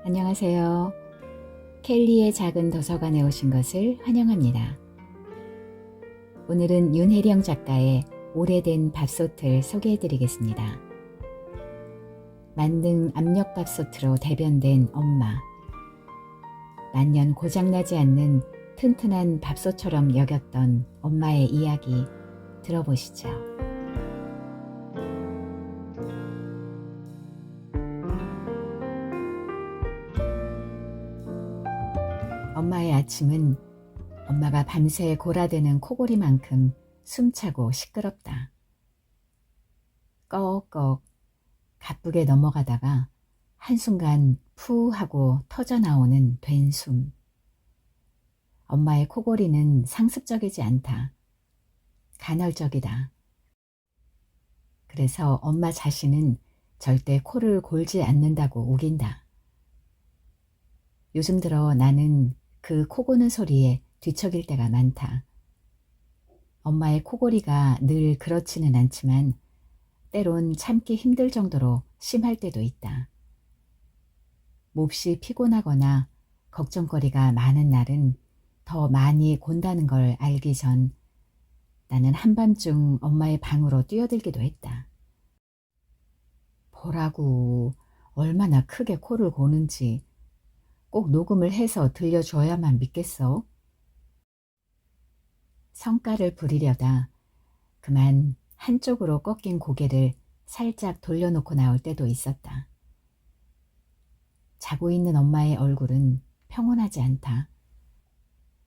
안녕하세요. 켈리의 작은 도서관에 오신 것을 환영합니다. 오늘은 윤혜령 작가의 오래된 밥솥을 소개해 드리겠습니다. 만능 압력밥솥으로 대변된 엄마. 만년 고장나지 않는 튼튼한 밥솥처럼 여겼던 엄마의 이야기 들어보시죠. 엄마의 아침은 엄마가 밤새 골아대는 코골이만큼 숨차고 시끄럽다. 꺽꺽 가쁘게 넘어가다가 한순간 푸 하고 터져나오는 된숨. 엄마의 코골이는 상습적이지 않다. 간헐적이다. 그래서 엄마 자신은 절대 코를 골지 않는다고 우긴다. 요즘 들어 나는 그 코 고는 소리에 뒤척일 때가 많다. 엄마의 코골이가 늘 그렇지는 않지만 때론 참기 힘들 정도로 심할 때도 있다. 몹시 피곤하거나 걱정거리가 많은 날은 더 많이 곤다는 걸 알기 전 나는 한밤중 엄마의 방으로 뛰어들기도 했다. 보라고 얼마나 크게 코를 고는지 꼭 녹음을 해서 들려줘야만 믿겠어? 성깔을 부리려다 그만 한쪽으로 꺾인 고개를 살짝 돌려놓고 나올 때도 있었다. 자고 있는 엄마의 얼굴은 평온하지 않다.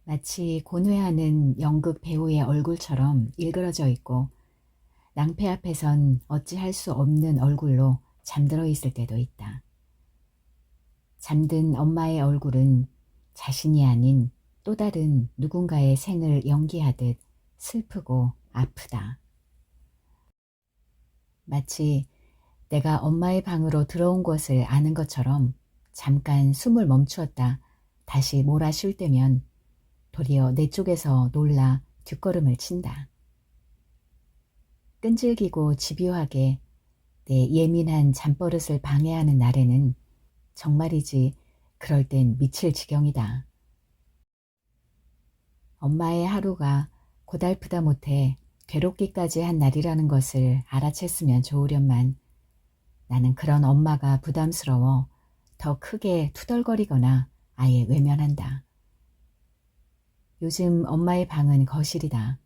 마치 고뇌하는 연극 배우의 얼굴처럼 일그러져 있고 낭패 앞에선 어찌할 수 없는 얼굴로 잠들어 있을 때도 있다. 잠든 엄마의 얼굴은 자신이 아닌 또 다른 누군가의 생을 연기하듯 슬프고 아프다. 마치 내가 엄마의 방으로 들어온 것을 아는 것처럼 잠깐 숨을 멈추었다 다시 몰아쉴 때면 도리어 내 쪽에서 놀라 뒷걸음을 친다. 끈질기고 집요하게 내 예민한 잠버릇을 방해하는 날에는 정말이지 그럴 땐 미칠 지경이다. 엄마의 하루가 고달프다 못해 괴롭기까지 한 날이라는 것을 알아챘으면 좋으련만 나는 그런 엄마가 부담스러워 더 크게 투덜거리거나 아예 외면한다. 요즘 엄마의 방은 거실이다.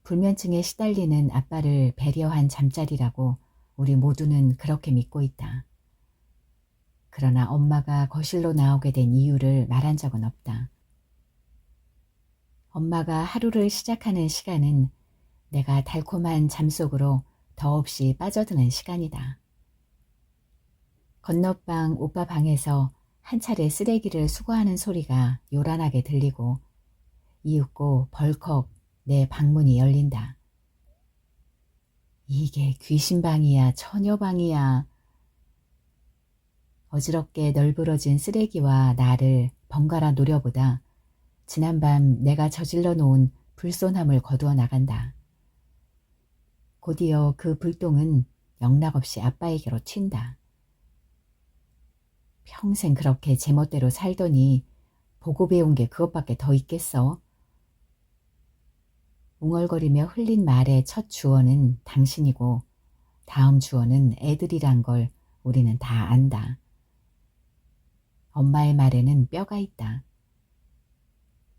불면증에 시달리는 아빠를 배려한 잠자리라고 우리 모두는 그렇게 믿고 있다. 그러나 엄마가 거실로 나오게 된 이유를 말한 적은 없다. 엄마가 하루를 시작하는 시간은 내가 달콤한 잠 속으로 더없이 빠져드는 시간이다. 건너방 오빠 방에서 한 차례 쓰레기를 수거하는 소리가 요란하게 들리고 이윽고 벌컥 내 방문이 열린다. 이게 귀신방이야 처녀방이야. 어지럽게 널브러진 쓰레기와 나를 번갈아 노려보다 지난밤 내가 저질러 놓은 불손함을 거두어 나간다. 곧이어 그 불똥은 영락없이 아빠에게로 튄다. 평생 그렇게 제멋대로 살더니 보고 배운 게 그것밖에 더 있겠어? 웅얼거리며 흘린 말의 첫 주어는 당신이고 다음 주어는 애들이란 걸 우리는 다 안다. 엄마의 말에는 뼈가 있다.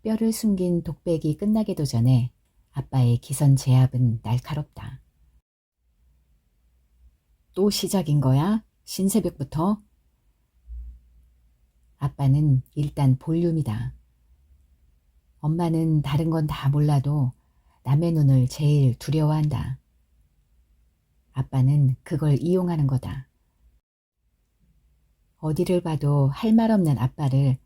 뼈를 숨긴 독백이 끝나기도 전에 아빠의 기선 제압은 날카롭다. 또 시작인 거야? 신새벽부터? 아빠는 일단 볼륨이다. 엄마는 다른 건 다 몰라도 남의 눈을 제일 두려워한다. 아빠는 그걸 이용하는 거다. 어디를 봐도 할 말 없는 아빠를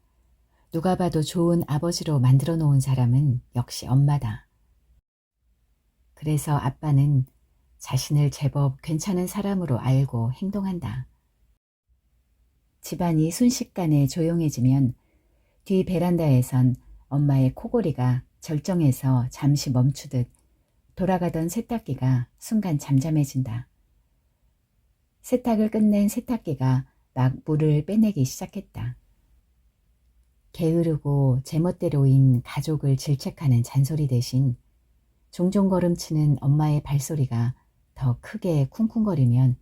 누가 봐도 좋은 아버지로 만들어 놓은 사람은 역시 엄마다. 그래서 아빠는 자신을 제법 괜찮은 사람으로 알고 행동한다. 집안이 순식간에 조용해지면 뒤 베란다에선 엄마의 코골이가 절정에서 잠시 멈추듯 돌아가던 세탁기가 순간 잠잠해진다. 세탁을 끝낸 세탁기가 막 물을 빼내기 시작했다. 게으르고 제멋대로인 가족을 질책하는 잔소리 대신 종종 걸음치는 엄마의 발소리가 더 크게 쿵쿵거리면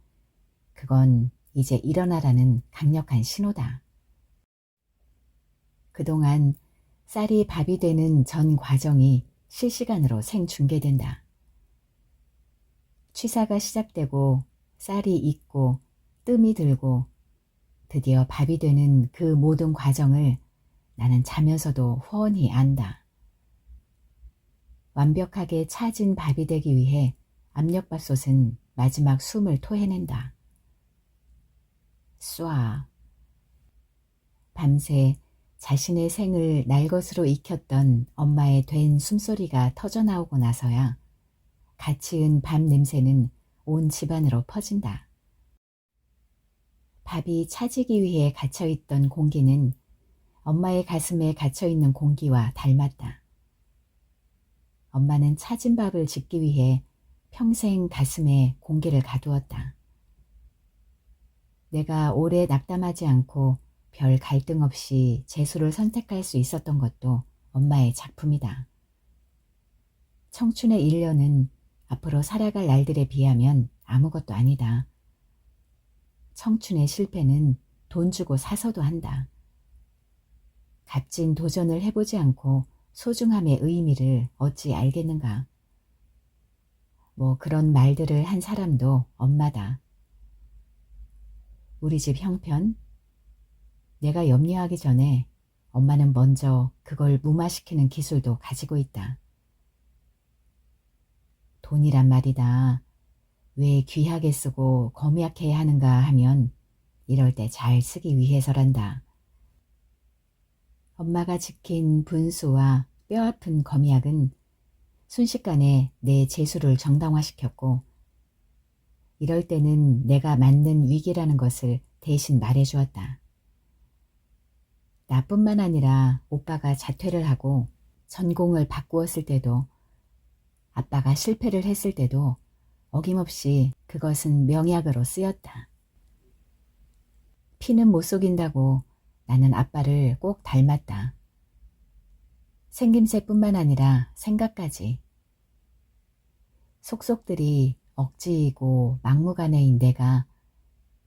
그건 이제 일어나라는 강력한 신호다. 그동안 쌀이 밥이 되는 전 과정이 실시간으로 생중계된다. 취사가 시작되고 쌀이 익고 뜸이 들고 드디어 밥이 되는 그 모든 과정을 나는 자면서도 훤히 안다. 완벽하게 차진 밥이 되기 위해 압력밥솥은 마지막 숨을 토해낸다. 쏴. 밤새 자신의 생을 날것으로 익혔던 엄마의 된 숨소리가 터져나오고 나서야 같이 은 밥 냄새는 온 집안으로 퍼진다. 밥이 차지기 위해 갇혀있던 공기는 엄마의 가슴에 갇혀있는 공기와 닮았다. 엄마는 차진 밥을 짓기 위해 평생 가슴에 공기를 가두었다. 내가 오래 낙담하지 않고 별 갈등 없이 재수를 선택할 수 있었던 것도 엄마의 작품이다. 청춘의 1년은 앞으로 살아갈 날들에 비하면 아무것도 아니다. 청춘의 실패는 돈 주고 사서도 한다. 값진 도전을 해보지 않고 소중함의 의미를 어찌 알겠는가. 뭐 그런 말들을 한 사람도 엄마다. 우리 집 형편? 내가 염려하기 전에 엄마는 먼저 그걸 무마시키는 기술도 가지고 있다. 돈이란 말이다. 왜 귀하게 쓰고 거미약해야 하는가 하면 이럴 때 잘 쓰기 위해서란다. 엄마가 지킨 분수와 뼈아픈 거미약은 순식간에 내 재수를 정당화시켰고 이럴 때는 내가 맞는 위기라는 것을 대신 말해주었다. 나뿐만 아니라 오빠가 자퇴를 하고 전공을 바꾸었을 때도 아빠가 실패를 했을 때도 어김없이 그것은 명약으로 쓰였다. 피는 못 속인다고 나는 아빠를 꼭 닮았다. 생김새뿐만 아니라 생각까지. 속속들이 억지이고 막무가내인 내가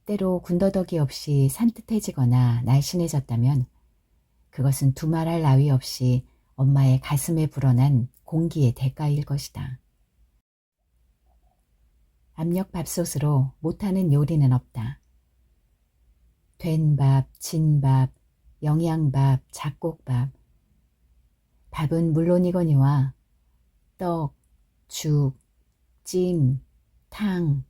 때로 군더더기 없이 산뜻해지거나 날씬해졌다면 그것은 두말할 나위 없이 엄마의 가슴에 불어난 공기의 대가일 것이다. 압력밥솥으로 못하는 요리는 없다. 된밥, 진밥, 영양밥, 잡곡밥. 밥은 물론이거니와 떡, 죽, 찜, 탕,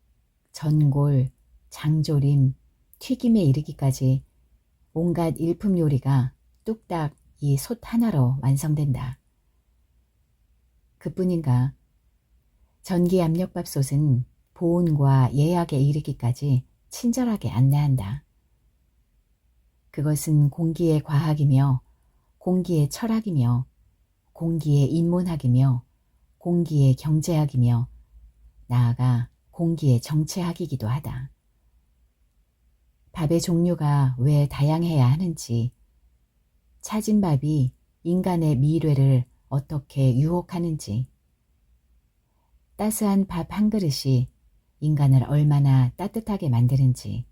전골, 장조림, 튀김에 이르기까지 온갖 일품 요리가 뚝딱 이 솥 하나로 완성된다. 그뿐인가? 전기 압력밥솥은 보온과 예약에 이르기까지 친절하게 안내한다. 그것은 공기의 과학이며 공기의 철학이며 공기의 인문학이며 공기의 경제학이며 나아가 공기의 정체학이기도 하다. 밥의 종류가 왜 다양해야 하는지, 차진 밥이 인간의 미래를 어떻게 유혹하는지, 따스한 밥 한 그릇이 인간을 얼마나 따뜻하게 만드는지,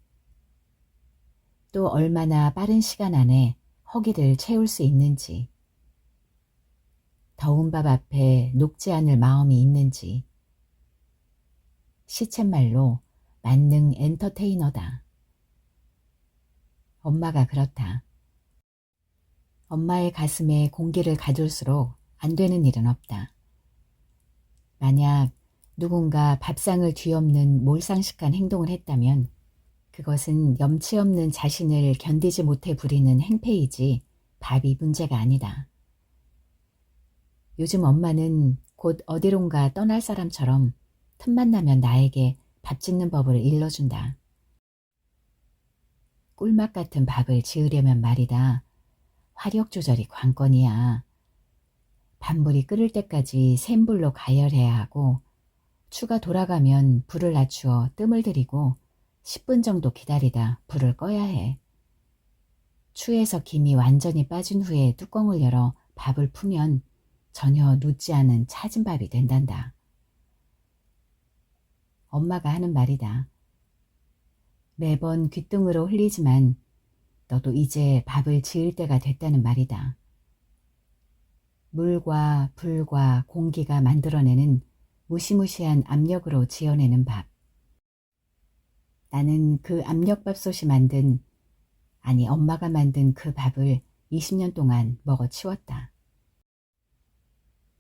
또 얼마나 빠른 시간 안에 허기를 채울 수 있는지, 더운 밥 앞에 녹지 않을 마음이 있는지, 시쳇말로 만능 엔터테이너다. 엄마가 그렇다. 엄마의 가슴에 공기를 가둘수록 안 되는 일은 없다. 만약 누군가 밥상을 뒤엎는 몰상식한 행동을 했다면 그것은 염치 없는 자신을 견디지 못해 부리는 행패이지 밥이 문제가 아니다. 요즘 엄마는 곧 어디론가 떠날 사람처럼 틈만 나면 나에게 밥 짓는 법을 일러준다. 꿀맛 같은 밥을 지으려면 말이다. 화력 조절이 관건이야. 밥물이 끓을 때까지 센 불로 가열해야 하고 추가 돌아가면 불을 낮추어 뜸을 들이고 10분 정도 기다리다 불을 꺼야 해. 추에서 김이 완전히 빠진 후에 뚜껑을 열어 밥을 풀면 전혀 눕지 않은 차진 밥이 된단다. 엄마가 하는 말이다. 매번 귓등으로 흘리지만 너도 이제 밥을 지을 때가 됐다는 말이다. 물과 불과 공기가 만들어내는 무시무시한 압력으로 지어내는 밥. 나는 그 압력밥솥이 만든, 아니 엄마가 만든 그 밥을 20년 동안 먹어치웠다.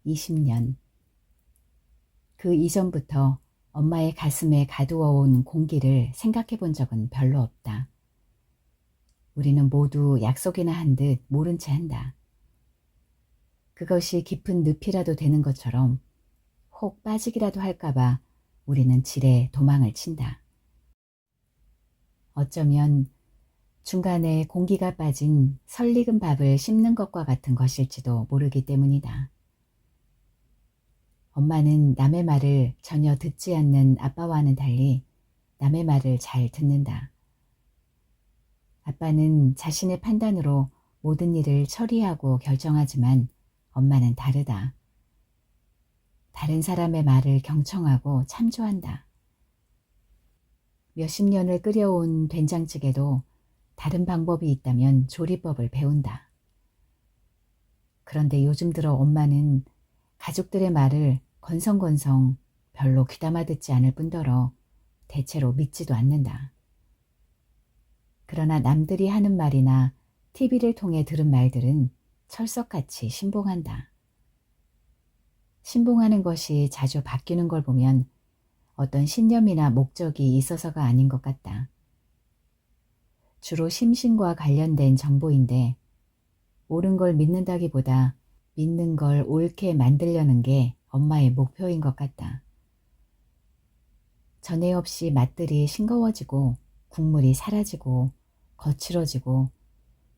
20년. 그 이전부터 엄마의 가슴에 가두어온 공기를 생각해 본 적은 별로 없다. 우리는 모두 약속이나 한 듯 모른 채 한다. 그것이 깊은 늪이라도 되는 것처럼 혹 빠지기라도 할까봐 우리는 지레 도망을 친다. 어쩌면 중간에 공기가 빠진 설익은 밥을 씹는 것과 같은 것일지도 모르기 때문이다. 엄마는 남의 말을 전혀 듣지 않는 아빠와는 달리 남의 말을 잘 듣는다. 아빠는 자신의 판단으로 모든 일을 처리하고 결정하지만 엄마는 다르다. 다른 사람의 말을 경청하고 참조한다. 몇십 년을 끓여온 된장찌개도 다른 방법이 있다면 조리법을 배운다. 그런데 요즘 들어 엄마는 가족들의 말을 건성건성 별로 귀담아 듣지 않을 뿐더러 대체로 믿지도 않는다. 그러나 남들이 하는 말이나 TV를 통해 들은 말들은 철석같이 신봉한다. 신봉하는 것이 자주 바뀌는 걸 보면 어떤 신념이나 목적이 있어서가 아닌 것 같다. 주로 심신과 관련된 정보인데 옳은 걸 믿는다기보다 믿는 걸 옳게 만들려는 게 엄마의 목표인 것 같다. 전에 없이 맛들이 싱거워지고 국물이 사라지고 거칠어지고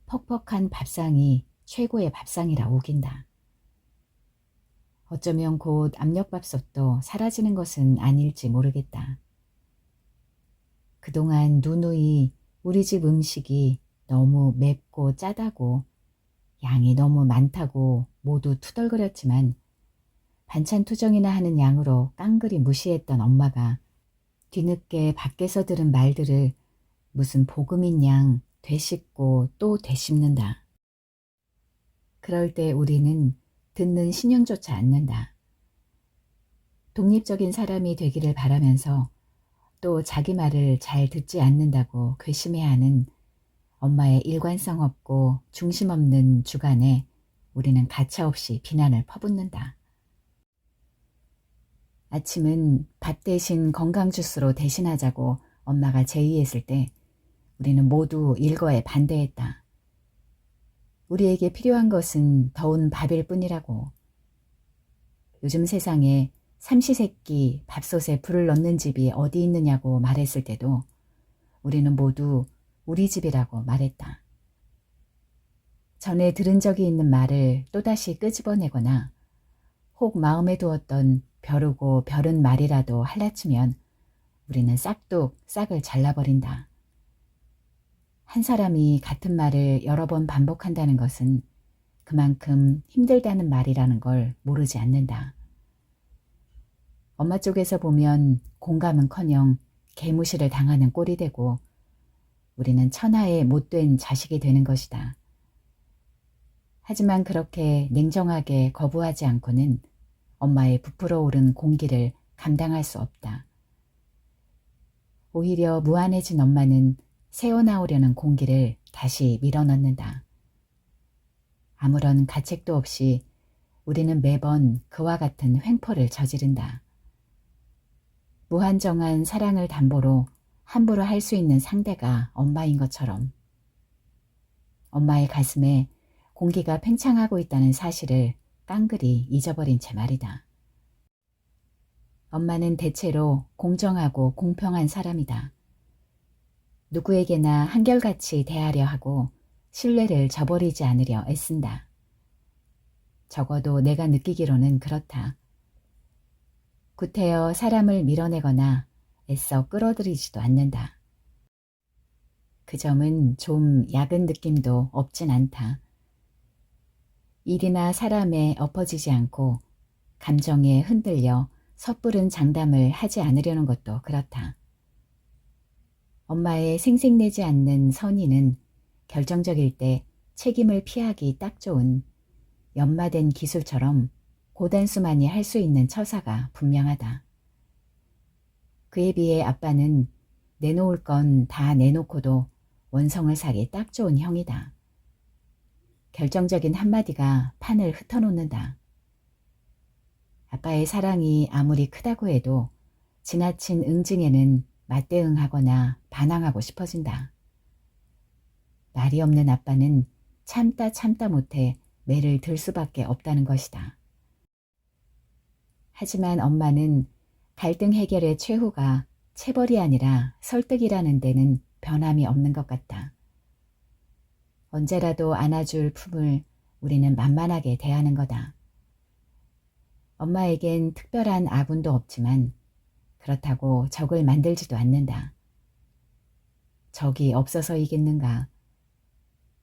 퍽퍽한 밥상이 최고의 밥상이라 우긴다. 어쩌면 곧 압력밥솥도 사라지는 것은 아닐지 모르겠다. 그동안 누누이 우리 집 음식이 너무 맵고 짜다고 양이 너무 많다고 모두 투덜거렸지만 반찬 투정이나 하는 양으로 깡그리 무시했던 엄마가 뒤늦게 밖에서 들은 말들을 무슨 복음인 양 되씹고 또 되씹는다. 그럴 때 우리는 듣는 신용조차 않는다. 독립적인 사람이 되기를 바라면서 또 자기 말을 잘 듣지 않는다고 괘씸해하는 엄마의 일관성 없고 중심 없는 주관에 우리는 가차없이 비난을 퍼붓는다. 아침은 밥 대신 건강 주스로 대신하자고 엄마가 제의했을 때 우리는 모두 일거에 반대했다. 우리에게 필요한 것은 더운 밥일 뿐이라고. 요즘 세상에 삼시세끼 밥솥에 불을 넣는 집이 어디 있느냐고 말했을 때도 우리는 모두 우리 집이라고 말했다. 전에 들은 적이 있는 말을 또다시 끄집어내거나 혹 마음에 두었던 벼르고 벼른 말이라도 할라치면 우리는 싹둑 싹을 잘라버린다. 한 사람이 같은 말을 여러 번 반복한다는 것은 그만큼 힘들다는 말이라는 걸 모르지 않는다. 엄마 쪽에서 보면 공감은커녕 개무시를 당하는 꼴이 되고 우리는 천하의 못된 자식이 되는 것이다. 하지만 그렇게 냉정하게 거부하지 않고는 엄마의 부풀어 오른 공기를 감당할 수 없다. 오히려 무안해진 엄마는 새어나오려는 공기를 다시 밀어넣는다. 아무런 가책도 없이 우리는 매번 그와 같은 횡포를 저지른다. 무한정한 사랑을 담보로 함부로 할 수 있는 상대가 엄마인 것처럼 엄마의 가슴에 공기가 팽창하고 있다는 사실을 깡그리 잊어버린 채 말이다. 엄마는 대체로 공정하고 공평한 사람이다. 누구에게나 한결같이 대하려 하고 신뢰를 저버리지 않으려 애쓴다. 적어도 내가 느끼기로는 그렇다. 구태여 사람을 밀어내거나 애써 끌어들이지도 않는다. 그 점은 좀 약은 느낌도 없진 않다. 일이나 사람에 엎어지지 않고 감정에 흔들려 섣부른 장담을 하지 않으려는 것도 그렇다. 엄마의 생색내지 않는 선의는 결정적일 때 책임을 피하기 딱 좋은 연마된 기술처럼 고단수만이 할 수 있는 처사가 분명하다. 그에 비해 아빠는 내놓을 건 다 내놓고도 원성을 사기 딱 좋은 형이다. 결정적인 한마디가 판을 흩어놓는다. 아빠의 사랑이 아무리 크다고 해도 지나친 응징에는 맞대응하거나 반항하고 싶어진다. 말이 없는 아빠는 참다 못해 매를 들 수밖에 없다는 것이다. 하지만 엄마는 갈등 해결의 최후가 체벌이 아니라 설득이라는 데는 변함이 없는 것 같다. 언제라도 안아줄 품을 우리는 만만하게 대하는 거다. 엄마에겐 특별한 아군도 없지만 그렇다고 적을 만들지도 않는다. 적이 없어서이겠는가?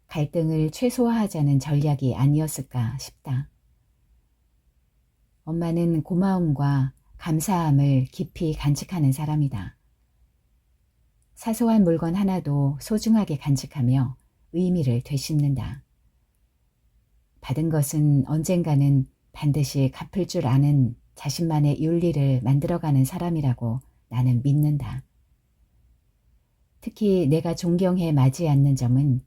갈등을 최소화하자는 전략이 아니었을까 싶다. 엄마는 고마움과 감사함을 깊이 간직하는 사람이다. 사소한 물건 하나도 소중하게 간직하며 의미를 되씹는다. 받은 것은 언젠가는 반드시 갚을 줄 아는 자신만의 윤리를 만들어가는 사람이라고 나는 믿는다. 특히 내가 존경해 마지 않는 점은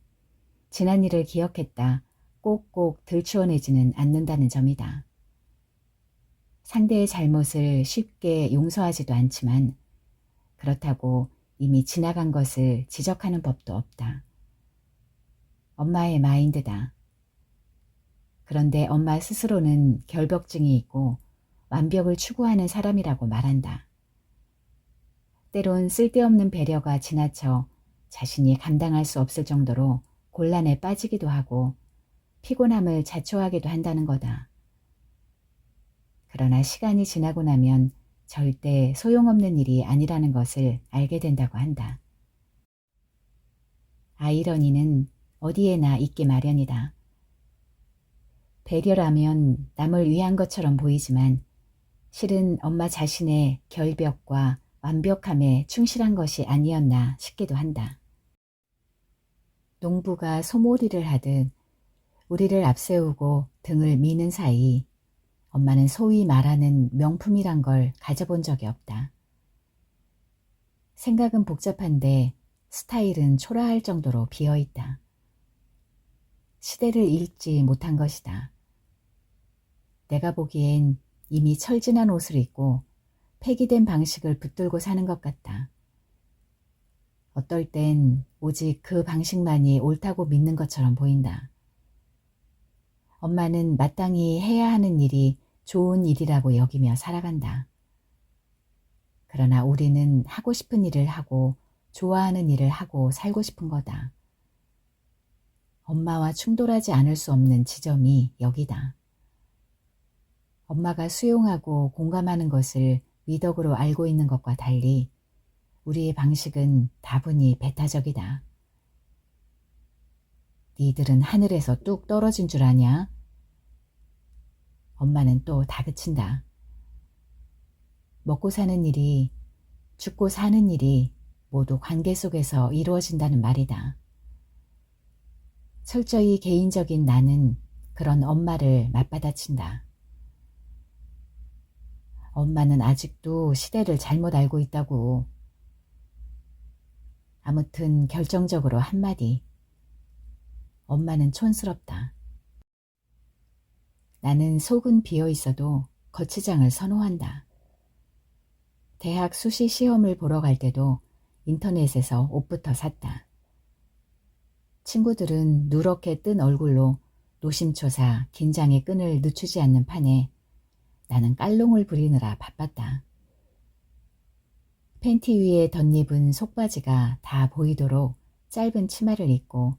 지난 일을 기억했다 꼭꼭 들추어내지는 않는다는 점이다. 상대의 잘못을 쉽게 용서하지도 않지만 그렇다고 이미 지나간 것을 지적하는 법도 없다. 엄마의 마인드다. 그런데 엄마 스스로는 결벽증이 있고 완벽을 추구하는 사람이라고 말한다. 때론 쓸데없는 배려가 지나쳐 자신이 감당할 수 없을 정도로 곤란에 빠지기도 하고 피곤함을 자초하기도 한다는 거다. 그러나 시간이 지나고 나면 절대 소용없는 일이 아니라는 것을 알게 된다고 한다. 아이러니는 어디에나 있기 마련이다. 배려라면 남을 위한 것처럼 보이지만 실은 엄마 자신의 결벽과 완벽함에 충실한 것이 아니었나 싶기도 한다. 농부가 소몰이를 하듯 우리를 앞세우고 등을 미는 사이 엄마는 소위 말하는 명품이란 걸 가져본 적이 없다. 생각은 복잡한데 스타일은 초라할 정도로 비어있다. 시대를 읽지 못한 것이다. 내가 보기엔 이미 철진한 옷을 입고 폐기된 방식을 붙들고 사는 것 같다. 어떨 땐 오직 그 방식만이 옳다고 믿는 것처럼 보인다. 엄마는 마땅히 해야 하는 일이 좋은 일이라고 여기며 살아간다. 그러나 우리는 하고 싶은 일을 하고 좋아하는 일을 하고 살고 싶은 거다. 엄마와 충돌하지 않을 수 없는 지점이 여기다. 엄마가 수용하고 공감하는 것을 미덕으로 알고 있는 것과 달리 우리의 방식은 다분히 배타적이다. 니들은 하늘에서 뚝 떨어진 줄 아냐? 엄마는 또 다그친다. 먹고 사는 일이, 죽고 사는 일이 모두 관계 속에서 이루어진다는 말이다. 철저히 개인적인 나는 그런 엄마를 맞받아친다. 엄마는 아직도 시대를 잘못 알고 있다고. 아무튼 결정적으로 한마디. 엄마는 촌스럽다. 나는 속은 비어있어도 거치장을 선호한다. 대학 수시 시험을 보러 갈 때도 인터넷에서 옷부터 샀다. 친구들은 누렇게 뜬 얼굴로 노심초사 긴장의 끈을 늦추지 않는 판에 나는 깔롱을 부리느라 바빴다. 팬티 위에 덧입은 속바지가 다 보이도록 짧은 치마를 입고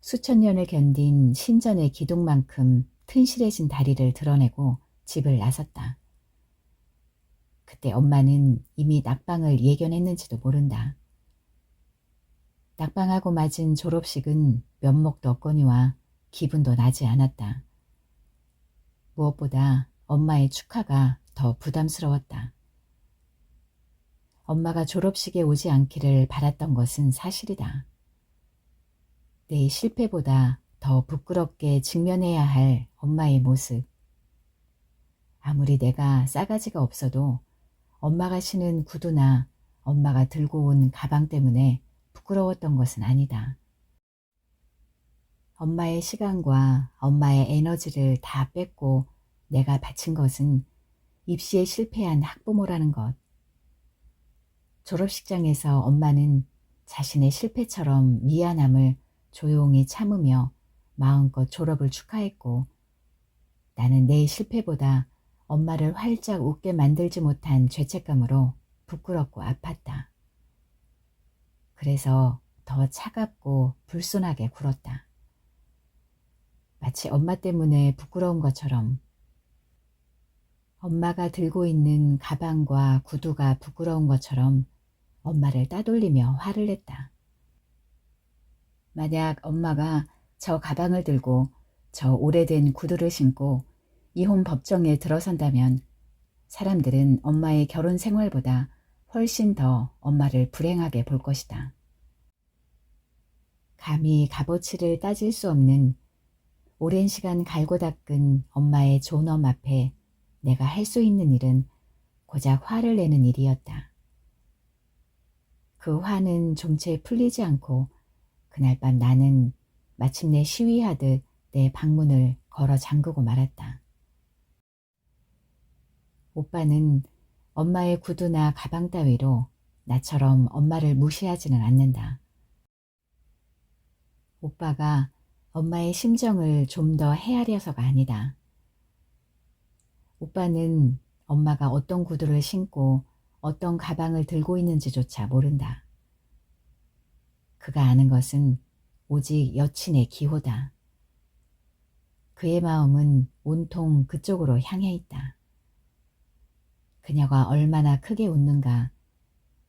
수천 년을 견딘 신전의 기둥만큼 튼실해진 다리를 드러내고 집을 나섰다. 그때 엄마는 이미 낙방을 예견했는지도 모른다. 낙방하고 맞은 졸업식은 면목도 없거니와 기분도 나지 않았다. 무엇보다 엄마의 축하가 더 부담스러웠다. 엄마가 졸업식에 오지 않기를 바랐던 것은 사실이다. 내 실패보다 더 부끄럽게 직면해야 할 엄마의 모습. 아무리 내가 싸가지가 없어도 엄마가 신은 구두나 엄마가 들고 온 가방 때문에 부끄러웠던 것은 아니다. 엄마의 시간과 엄마의 에너지를 다 뺏고 내가 바친 것은 입시에 실패한 학부모라는 것. 졸업식장에서 엄마는 자신의 실패처럼 미안함을 조용히 참으며 마음껏 졸업을 축하했고, 나는 내 실패보다 엄마를 활짝 웃게 만들지 못한 죄책감으로 부끄럽고 아팠다. 그래서 더 차갑고 불손하게 굴었다. 마치 엄마 때문에 부끄러운 것처럼. 엄마가 들고 있는 가방과 구두가 부끄러운 것처럼 엄마를 따돌리며 화를 냈다. 만약 엄마가 저 가방을 들고 저 오래된 구두를 신고 이혼 법정에 들어선다면 사람들은 엄마의 결혼 생활보다 훨씬 더 엄마를 불행하게 볼 것이다. 감히 값어치를 따질 수 없는 오랜 시간 갈고 닦은 엄마의 존엄 앞에 내가 할 수 있는 일은 고작 화를 내는 일이었다. 그 화는 좀채 풀리지 않고 그날 밤 나는 마침내 시위하듯 내 방문을 걸어 잠그고 말았다. 오빠는 엄마의 구두나 가방 따위로 나처럼 엄마를 무시하지는 않는다. 오빠가 엄마의 심정을 좀 더 헤아려서가 아니다. 오빠는 엄마가 어떤 구두를 신고 어떤 가방을 들고 있는지조차 모른다. 그가 아는 것은 오직 여친의 기호다. 그의 마음은 온통 그쪽으로 향해 있다. 그녀가 얼마나 크게 웃는가,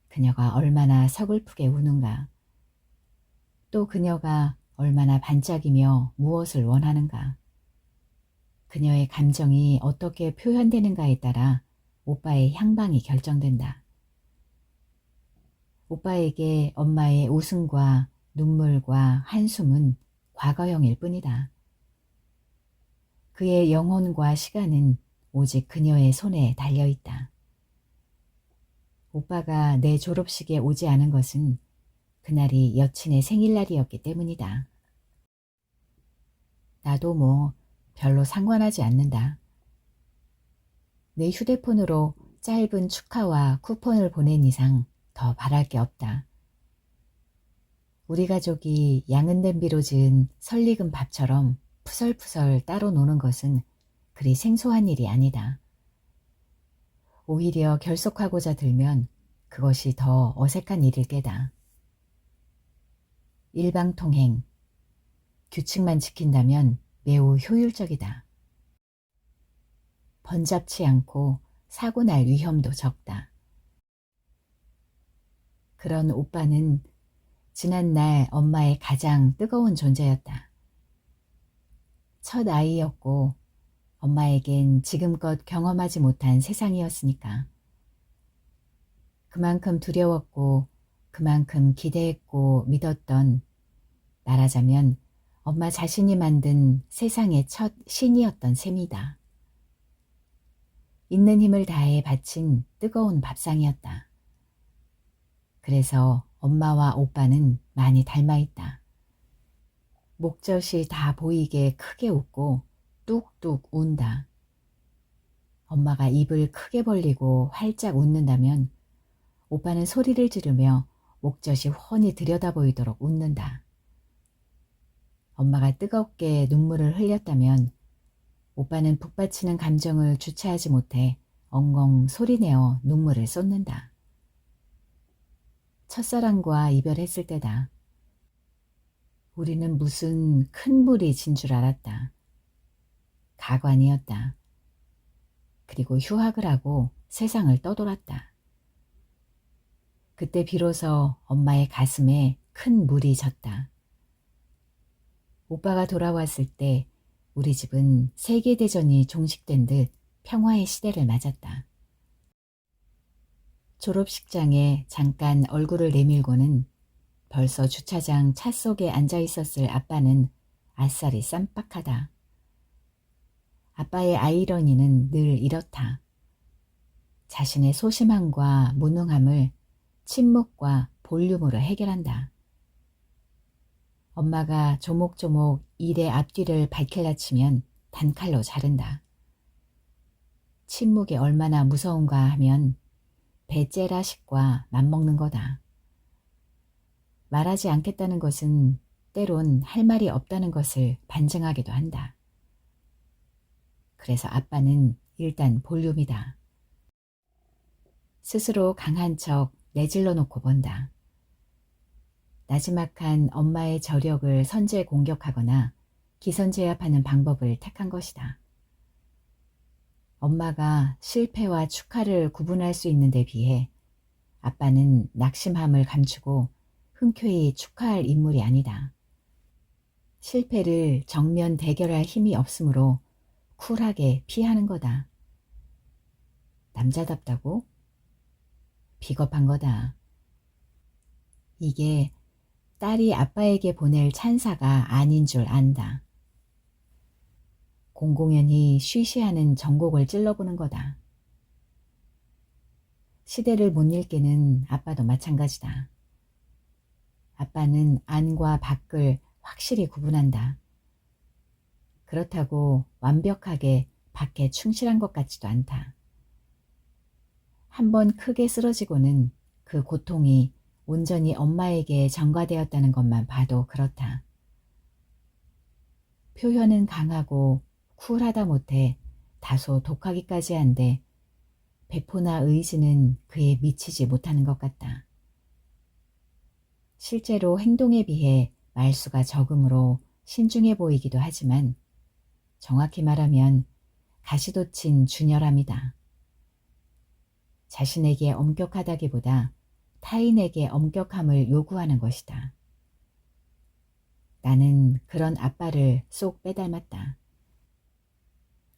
그녀가 얼마나 서글프게 우는가, 또 그녀가 얼마나 반짝이며 무엇을 원하는가, 그녀의 감정이 어떻게 표현되는가에 따라 오빠의 향방이 결정된다. 오빠에게 엄마의 웃음과 눈물과 한숨은 과거형일 뿐이다. 그의 영혼과 시간은 오직 그녀의 손에 달려있다. 오빠가 내 졸업식에 오지 않은 것은 그날이 여친의 생일날이었기 때문이다. 나도 뭐 별로 상관하지 않는다. 내 휴대폰으로 짧은 축하와 쿠폰을 보낸 이상 더 바랄 게 없다. 우리 가족이 양은 냄비로 지은 설익은 밥처럼 푸설푸설 따로 노는 것은 그리 생소한 일이 아니다. 오히려 결속하고자 들면 그것이 더 어색한 일일 게다. 일방통행, 규칙만 지킨다면 매우 효율적이다. 번잡지 않고 사고 날 위험도 적다. 그런 오빠는 지난날 엄마의 가장 뜨거운 존재였다. 첫 아이였고 엄마에겐 지금껏 경험하지 못한 세상이었으니까. 그만큼 두려웠고 그만큼 기대했고 믿었던, 말하자면 엄마 자신이 만든 세상의 첫 신이었던 셈이다. 있는 힘을 다해 바친 뜨거운 밥상이었다. 그래서 엄마와 오빠는 많이 닮아있다. 목젖이 다 보이게 크게 웃고 뚝뚝 운다. 엄마가 입을 크게 벌리고 활짝 웃는다면 오빠는 소리를 지르며 목젖이 훤히 들여다 보이도록 웃는다. 엄마가 뜨겁게 눈물을 흘렸다면 오빠는 북받치는 감정을 주체하지 못해 엉엉 소리내어 눈물을 쏟는다. 첫사랑과 이별했을 때다. 우리는 무슨 큰 물이 진 줄 알았다. 가관이었다. 그리고 휴학을 하고 세상을 떠돌았다. 그때 비로소 엄마의 가슴에 큰 물이 졌다. 오빠가 돌아왔을 때 우리 집은 세계대전이 종식된 듯 평화의 시대를 맞았다. 졸업식장에 잠깐 얼굴을 내밀고는 벌써 주차장 차 속에 앉아 있었을 아빠는 아싸리 쌈박하다. 아빠의 아이러니는 늘 이렇다. 자신의 소심함과 무능함을 침묵과 볼륨으로 해결한다. 엄마가 조목조목 일의 앞뒤를 밝힐라 치면 단칼로 자른다. 침묵이 얼마나 무서운가 하면 배째라식과 맞먹는 거다. 말하지 않겠다는 것은 때론 할 말이 없다는 것을 반증하기도 한다. 그래서 아빠는 일단 볼륨이다. 스스로 강한 척 내질러 놓고 본다. 나지막한 엄마의 저력을 선제 공격하거나 기선제압하는 방법을 택한 것이다. 엄마가 실패와 축하를 구분할 수 있는 데 비해 아빠는 낙심함을 감추고 흔쾌히 축하할 인물이 아니다. 실패를 정면 대결할 힘이 없으므로 쿨하게 피하는 거다. 남자답다고? 비겁한 거다. 이게 딸이 아빠에게 보낼 찬사가 아닌 줄 안다. 공공연히 쉬쉬하는 정곡을 찔러보는 거다. 시대를 못 읽기는 아빠도 마찬가지다. 아빠는 안과 밖을 확실히 구분한다. 그렇다고 완벽하게 밖에 충실한 것 같지도 않다. 한번 크게 쓰러지고는 그 고통이 온전히 엄마에게 전가되었다는 것만 봐도 그렇다. 표현은 강하고 쿨하다 못해 다소 독하기까지 한데 배포나 의지는 그에 미치지 못하는 것 같다. 실제로 행동에 비해 말수가 적으므로 신중해 보이기도 하지만 정확히 말하면 가시돋친 준열함이다. 자신에게 엄격하다기보다 타인에게 엄격함을 요구하는 것이다. 나는 그런 아빠를 쏙 빼닮았다.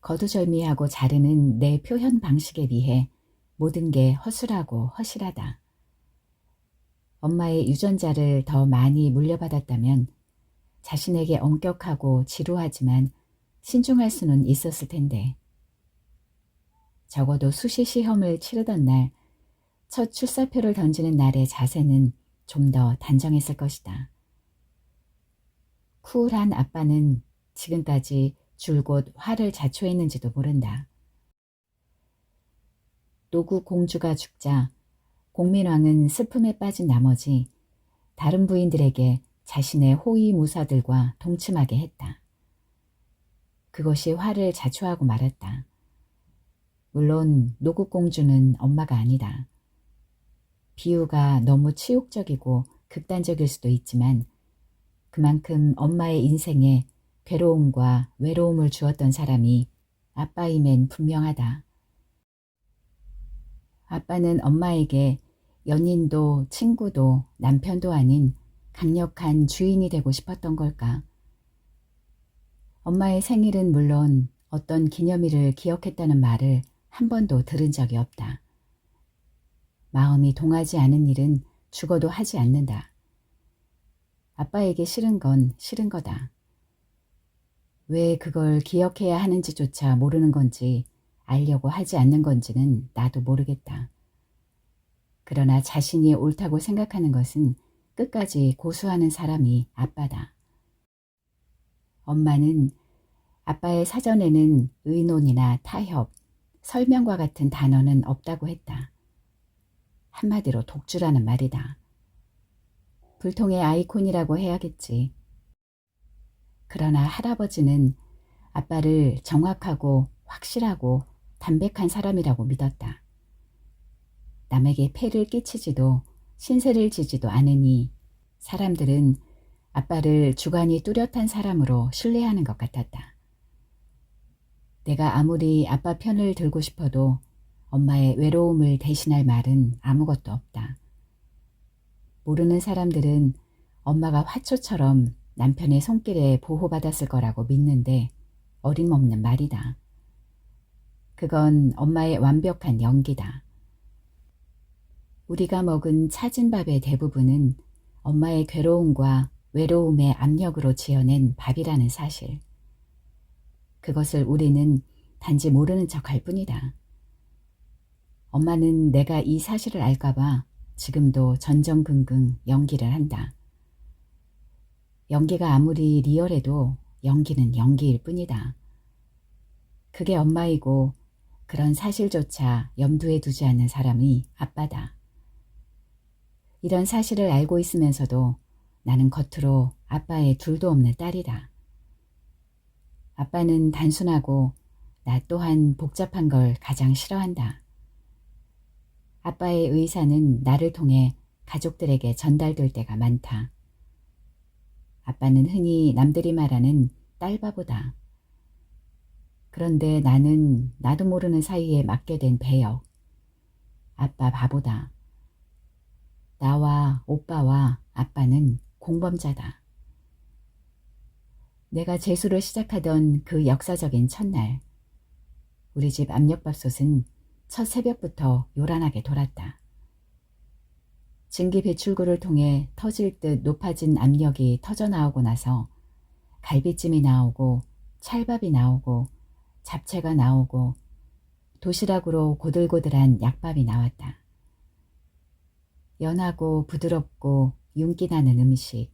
거두절미하고 자르는 내 표현 방식에 비해 모든 게 허술하고 허실하다. 엄마의 유전자를 더 많이 물려받았다면 자신에게 엄격하고 지루하지만 신중할 수는 있었을 텐데. 적어도 수시 시험을 치르던 날, 첫 출사표를 던지는 날의 자세는 좀 더 단정했을 것이다. 쿨한 아빠는 지금까지 줄곧 화를 자초했는지도 모른다. 노국 공주가 죽자 공민왕은 슬픔에 빠진 나머지 다른 부인들에게 자신의 호위무사들과 동침하게 했다. 그것이 화를 자초하고 말았다. 물론 노국 공주는 엄마가 아니다. 비유가 너무 치욕적이고 극단적일 수도 있지만 그만큼 엄마의 인생에 괴로움과 외로움을 주었던 사람이 아빠임엔 분명하다. 아빠는 엄마에게 연인도 친구도 남편도 아닌 강력한 주인이 되고 싶었던 걸까? 엄마의 생일은 물론 어떤 기념일을 기억했다는 말을 한 번도 들은 적이 없다. 마음이 동하지 않은 일은 죽어도 하지 않는다. 아빠에게 싫은 건 싫은 거다. 왜 그걸 기억해야 하는지조차 모르는 건지 알려고 하지 않는 건지는 나도 모르겠다. 그러나 자신이 옳다고 생각하는 것은 끝까지 고수하는 사람이 아빠다. 엄마는 아빠의 사전에는 의논이나 타협, 설명과 같은 단어는 없다고 했다. 한마디로 독주라는 말이다. 불통의 아이콘이라고 해야겠지. 그러나 할아버지는 아빠를 정확하고 확실하고 담백한 사람이라고 믿었다. 남에게 폐를 끼치지도 신세를 지지도 않으니 사람들은 아빠를 주관이 뚜렷한 사람으로 신뢰하는 것 같았다. 내가 아무리 아빠 편을 들고 싶어도 엄마의 외로움을 대신할 말은 아무것도 없다. 모르는 사람들은 엄마가 화초처럼 남편의 손길에 보호받았을 거라고 믿는데 어림없는 말이다. 그건 엄마의 완벽한 연기다. 우리가 먹은 차진 밥의 대부분은 엄마의 괴로움과 외로움의 압력으로 지어낸 밥이라는 사실. 그것을 우리는 단지 모르는 척할 뿐이다. 엄마는 내가 이 사실을 알까봐 지금도 전전긍긍 연기를 한다. 연기가 아무리 리얼해도 연기는 연기일 뿐이다. 그게 엄마이고 그런 사실조차 염두에 두지 않는 사람이 아빠다. 이런 사실을 알고 있으면서도 나는 겉으로 아빠의 둘도 없는 딸이다. 아빠는 단순하고 나 또한 복잡한 걸 가장 싫어한다. 아빠의 의사는 나를 통해 가족들에게 전달될 때가 많다. 아빠는 흔히 남들이 말하는 딸바보다. 그런데 나는 나도 모르는 사이에 맡게 된 배역. 아빠 바보다. 나와 오빠와 아빠는 공범자다. 내가 재수를 시작하던 그 역사적인 첫날, 우리 집 압력밥솥은 첫 새벽부터 요란하게 돌았다. 증기 배출구를 통해 터질 듯 높아진 압력이 터져나오고 나서 갈비찜이 나오고 찰밥이 나오고 잡채가 나오고 도시락으로 고들고들한 약밥이 나왔다. 연하고 부드럽고 윤기 나는 음식.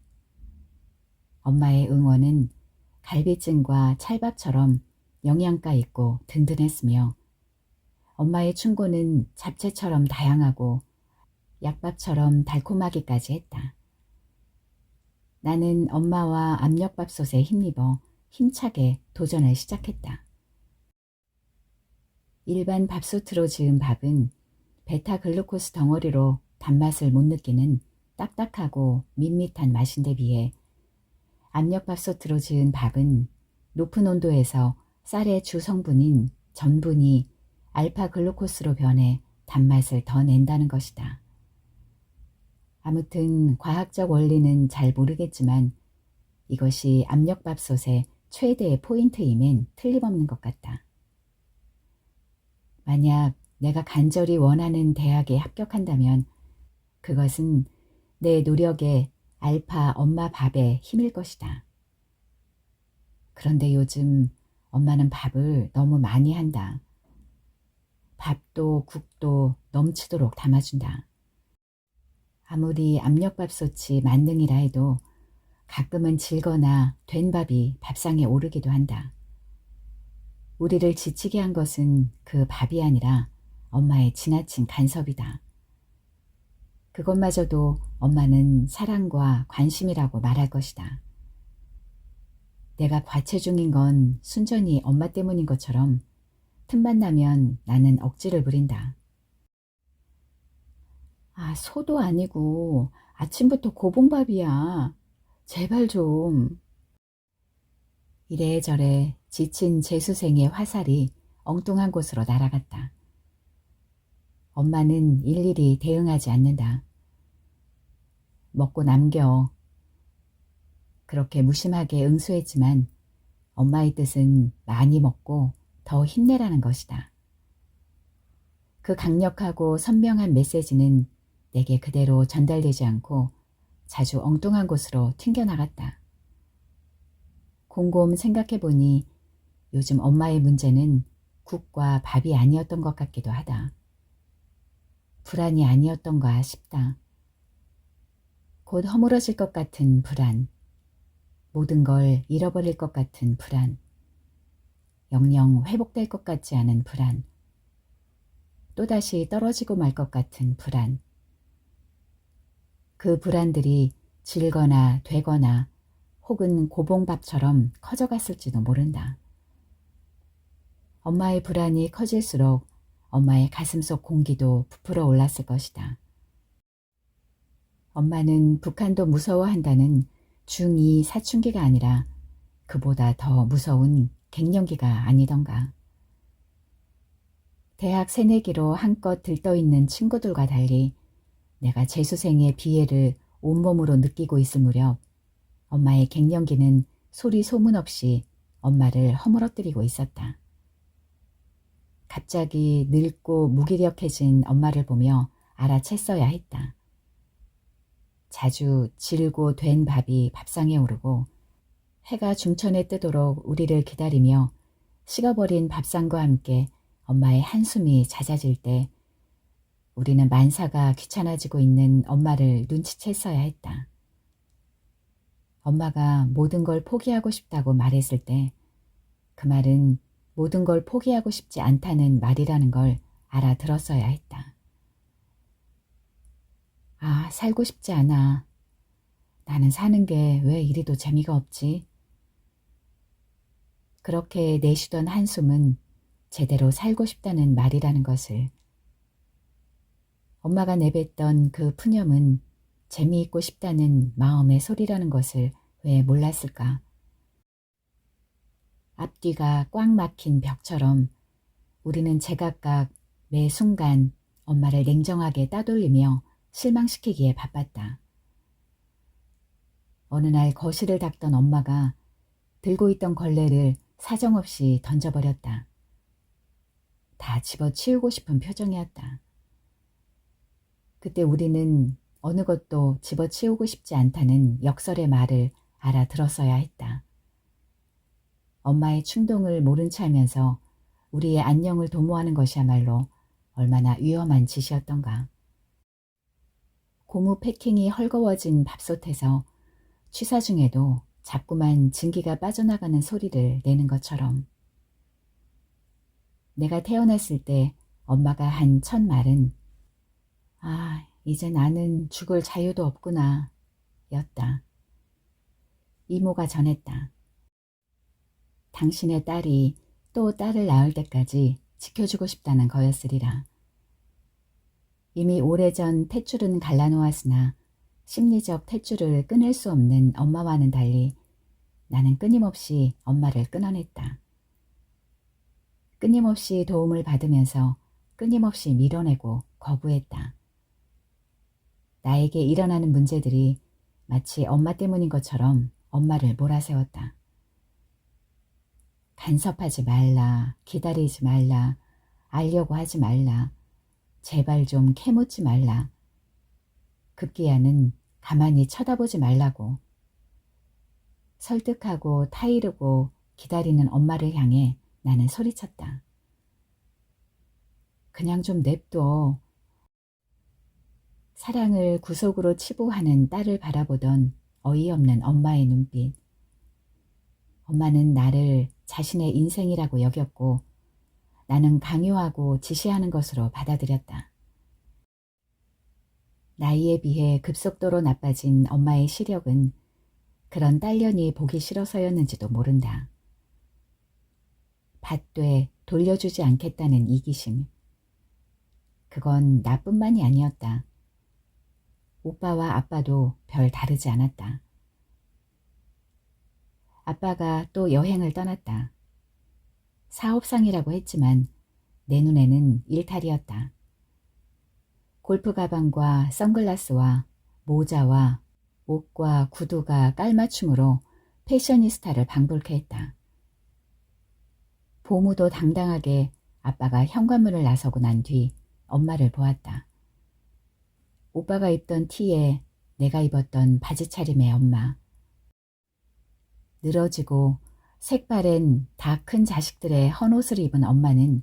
엄마의 응원은 갈비찜과 찰밥처럼 영양가 있고 든든했으며 엄마의 충고는 잡채처럼 다양하고 약밥처럼 달콤하기까지 했다. 나는 엄마와 압력밥솥에 힘입어 힘차게 도전을 시작했다. 일반 밥솥으로 지은 밥은 베타글루코스 덩어리로 단맛을 못 느끼는 딱딱하고 밋밋한 맛인데 비해 압력밥솥으로 지은 밥은 높은 온도에서 쌀의 주 성분인 전분이 알파글루코스로 변해 단맛을 더 낸다는 것이다. 아무튼 과학적 원리는 잘 모르겠지만 이것이 압력밥솥의 최대의 포인트임엔 틀림없는 것 같다. 만약 내가 간절히 원하는 대학에 합격한다면 그것은 내 노력에 알파 엄마 밥의 힘일 것이다. 그런데 요즘 엄마는 밥을 너무 많이 한다. 밥도 국도 넘치도록 담아준다. 아무리 압력밥솥이 만능이라 해도 가끔은 질거나 된 밥이 밥상에 오르기도 한다. 우리를 지치게 한 것은 그 밥이 아니라 엄마의 지나친 간섭이다. 그것마저도 엄마는 사랑과 관심이라고 말할 것이다. 내가 과체중인 건 순전히 엄마 때문인 것처럼 틈만 나면 나는 억지를 부린다. 아, 소도 아니고 아침부터 고봉밥이야. 제발 좀. 이래저래 지친 재수생의 화살이 엉뚱한 곳으로 날아갔다. 엄마는 일일이 대응하지 않는다. 먹고 남겨. 그렇게 무심하게 응수했지만 엄마의 뜻은 많이 먹고 더 힘내라는 것이다. 그 강력하고 선명한 메시지는 내게 그대로 전달되지 않고 자주 엉뚱한 곳으로 튕겨나갔다. 곰곰 생각해보니 요즘 엄마의 문제는 국과 밥이 아니었던 것 같기도 하다. 불안이 아니었던가 싶다. 곧 허물어질 것 같은 불안. 모든 걸 잃어버릴 것 같은 불안. 영영 회복될 것 같지 않은 불안. 또다시 떨어지고 말 것 같은 불안. 그 불안들이 질거나 되거나 혹은 고봉밥처럼 커져갔을지도 모른다. 엄마의 불안이 커질수록 엄마의 가슴속 공기도 부풀어 올랐을 것이다. 엄마는 북한도 무서워한다는 중2 사춘기가 아니라 그보다 더 무서운 갱년기가 아니던가. 대학 새내기로 한껏 들떠있는 친구들과 달리 내가 재수생의 비애를 온몸으로 느끼고 있을 무렵 엄마의 갱년기는 소리 소문 없이 엄마를 허물어뜨리고 있었다. 갑자기 늙고 무기력해진 엄마를 보며 알아챘어야 했다. 자주 질고 된 밥이 밥상에 오르고 해가 중천에 뜨도록 우리를 기다리며 식어버린 밥상과 함께 엄마의 한숨이 잦아질 때 우리는 만사가 귀찮아지고 있는 엄마를 눈치챘어야 했다. 엄마가 모든 걸 포기하고 싶다고 말했을 때 그 말은 모든 걸 포기하고 싶지 않다는 말이라는 걸 알아들었어야 했다. 아, 살고 싶지 않아. 나는 사는 게 왜 이리도 재미가 없지? 그렇게 내쉬던 한숨은 제대로 살고 싶다는 말이라는 것을, 엄마가 내뱉던 그 푸념은 재미있고 싶다는 마음의 소리라는 것을 왜 몰랐을까? 앞뒤가 꽉 막힌 벽처럼 우리는 제각각 매 순간 엄마를 냉정하게 따돌리며 실망시키기에 바빴다. 어느 날 거실을 닦던 엄마가 들고 있던 걸레를 사정없이 던져버렸다. 다 집어치우고 싶은 표정이었다. 그때 우리는 어느 것도 집어치우고 싶지 않다는 역설의 말을 알아들었어야 했다. 엄마의 충동을 모른 채 하면서 우리의 안녕을 도모하는 것이야말로 얼마나 위험한 짓이었던가. 고무 패킹이 헐거워진 밥솥에서 취사 중에도 자꾸만 증기가 빠져나가는 소리를 내는 것처럼. 내가 태어났을 때 엄마가 한 첫 말은 아, 이제 나는 죽을 자유도 없구나 였다. 이모가 전했다. 당신의 딸이 또 딸을 낳을 때까지 지켜주고 싶다는 거였으리라. 이미 오래전 탯줄은 갈라놓았으나 심리적 탯줄을 끊을 수 없는 엄마와는 달리 나는 끊임없이 엄마를 끊어냈다. 끊임없이 도움을 받으면서 끊임없이 밀어내고 거부했다. 나에게 일어나는 문제들이 마치 엄마 때문인 것처럼 엄마를 몰아세웠다. 간섭하지 말라, 기다리지 말라, 알려고 하지 말라, 제발 좀 캐묻지 말라. 급기야는 가만히 쳐다보지 말라고. 설득하고 타이르고 기다리는 엄마를 향해 나는 소리쳤다. 그냥 좀 냅둬. 사랑을 구속으로 치부하는 딸을 바라보던 어이없는 엄마의 눈빛. 엄마는 나를 자신의 인생이라고 여겼고 나는 강요하고 지시하는 것으로 받아들였다. 나이에 비해 급속도로 나빠진 엄마의 시력은 그런 딸년이 보기 싫어서였는지도 모른다. 받되 돌려주지 않겠다는 이기심. 그건 나뿐만이 아니었다. 오빠와 아빠도 별 다르지 않았다. 아빠가 또 여행을 떠났다. 사업상이라고 했지만 내 눈에는 일탈이었다. 골프 가방과 선글라스와 모자와 옷과 구두가 깔맞춤으로 패셔니스타를 방불케 했다. 보무도 당당하게 아빠가 현관문을 나서고 난 뒤 엄마를 보았다. 오빠가 입던 티에 내가 입었던 바지 차림의 엄마. 늘어지고 색바랜 다 큰 자식들의 헌옷을 입은 엄마는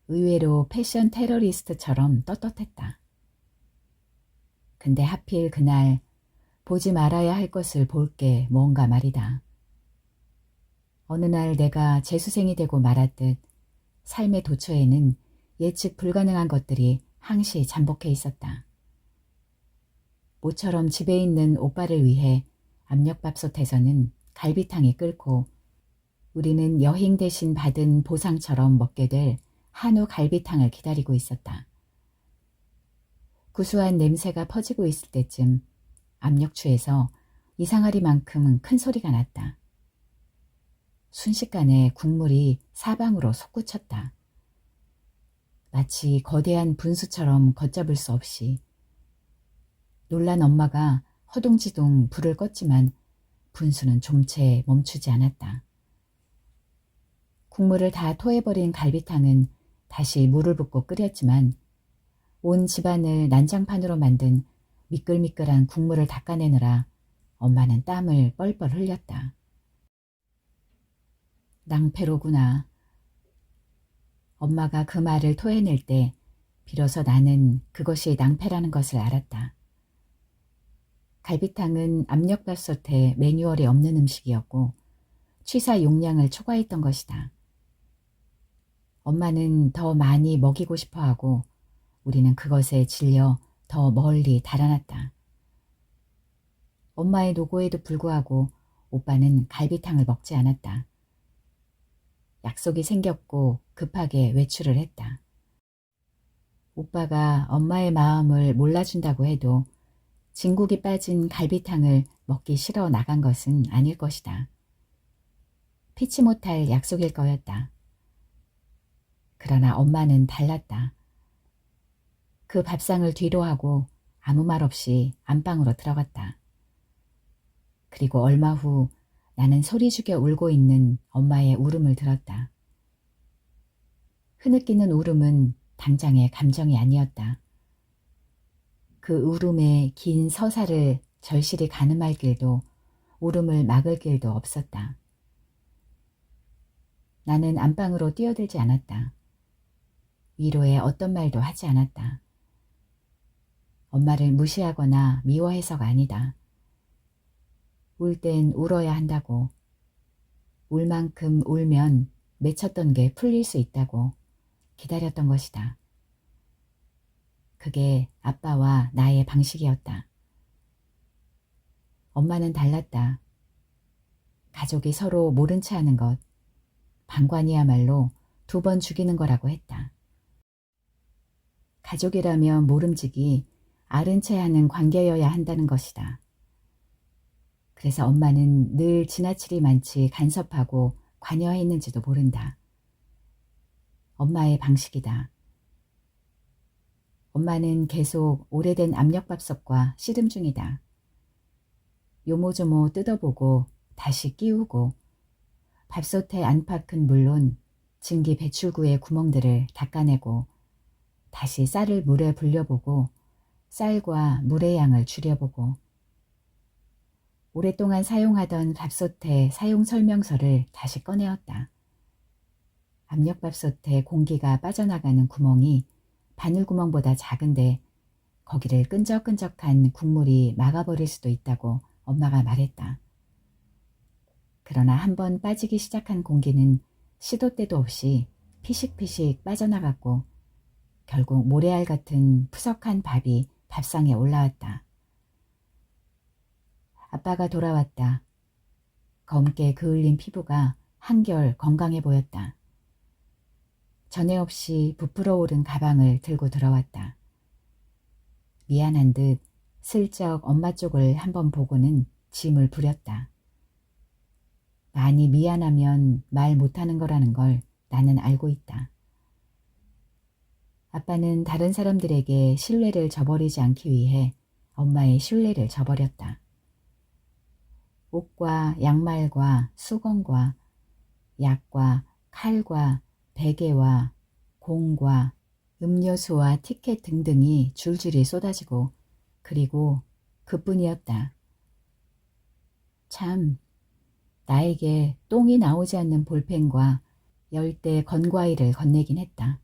의외로 패션 테러리스트처럼 떳떳했다. 근데 하필 그날 보지 말아야 할 것을 볼 게 뭔가 말이다. 어느 날 내가 재수생이 되고 말았듯 삶의 도처에는 예측 불가능한 것들이 항시 잠복해 있었다. 모처럼 집에 있는 오빠를 위해 압력밥솥에서는 갈비탕이 끓고 우리는 여행 대신 받은 보상처럼 먹게 될 한우 갈비탕을 기다리고 있었다. 구수한 냄새가 퍼지고 있을 때쯤 압력추에서 이상하리만큼 큰 소리가 났다. 순식간에 국물이 사방으로 솟구쳤다. 마치 거대한 분수처럼 걷잡을 수 없이. 놀란 엄마가 허둥지둥 불을 껐지만 분수는 좀채 멈추지 않았다. 국물을 다 토해버린 갈비탕은 다시 물을 붓고 끓였지만 온 집안을 난장판으로 만든 미끌미끌한 국물을 닦아내느라 엄마는 땀을 뻘뻘 흘렸다. 낭패로구나. 엄마가 그 말을 토해낼 때 비로소 나는 그것이 낭패라는 것을 알았다. 갈비탕은 압력밥솥에 매뉴얼이 없는 음식이었고 취사 용량을 초과했던 것이다. 엄마는 더 많이 먹이고 싶어하고 우리는 그것에 질려 더 멀리 달아났다. 엄마의 노고에도 불구하고 오빠는 갈비탕을 먹지 않았다. 약속이 생겼고 급하게 외출을 했다. 오빠가 엄마의 마음을 몰라준다고 해도 진국이 빠진 갈비탕을 먹기 싫어 나간 것은 아닐 것이다. 피치 못할 약속일 거였다. 그러나 엄마는 달랐다. 그 밥상을 뒤로 하고 아무 말 없이 안방으로 들어갔다. 그리고 얼마 후 나는 소리 죽여 울고 있는 엄마의 울음을 들었다. 흐느끼는 울음은 당장의 감정이 아니었다. 그 울음의 긴 서사를 절실히 가늠할 길도 울음을 막을 길도 없었다. 나는 안방으로 뛰어들지 않았다. 위로에 어떤 말도 하지 않았다. 엄마를 무시하거나 미워해서가 아니다. 울 땐 울어야 한다고, 울 만큼 울면 맺혔던 게 풀릴 수 있다고 기다렸던 것이다. 그게 아빠와 나의 방식이었다. 엄마는 달랐다. 가족이 서로 모른 체 하는 것, 방관이야말로 2번 죽이는 거라고 했다. 가족이라면 모름지기 아른 채 하는 관계여야 한다는 것이다. 그래서 엄마는 늘 지나치리 많지 간섭하고 관여했는지도 모른다. 엄마의 방식이다. 엄마는 계속 오래된 압력밥솥과 씨름 중이다. 요모조모 뜯어보고 다시 끼우고 밥솥의 안팎은 물론 증기 배출구의 구멍들을 닦아내고 다시 쌀을 물에 불려보고 쌀과 물의 양을 줄여보고 오랫동안 사용하던 밥솥의 사용 설명서를 다시 꺼내었다. 압력밥솥에 공기가 빠져나가는 구멍이 바늘구멍보다 작은데 거기를 끈적끈적한 국물이 막아버릴 수도 있다고 엄마가 말했다. 그러나 한번 빠지기 시작한 공기는 시도 때도 없이 피식피식 빠져나갔고 결국 모래알 같은 푸석한 밥이 밥상에 올라왔다. 아빠가 돌아왔다. 검게 그을린 피부가 한결 건강해 보였다. 전에 없이 부풀어 오른 가방을 들고 들어왔다. 미안한 듯 슬쩍 엄마 쪽을 한번 보고는 짐을 부렸다. 많이 미안하면 말 못하는 거라는 걸 나는 알고 있다. 아빠는 다른 사람들에게 신뢰를 저버리지 않기 위해 엄마의 신뢰를 저버렸다. 옷과 양말과 수건과 약과 칼과 베개와 공과 음료수와 티켓 등등이 줄줄이 쏟아지고 그리고 그뿐이었다. 참, 나에게 똥이 나오지 않는 볼펜과 10대 건과일을 건네긴 했다.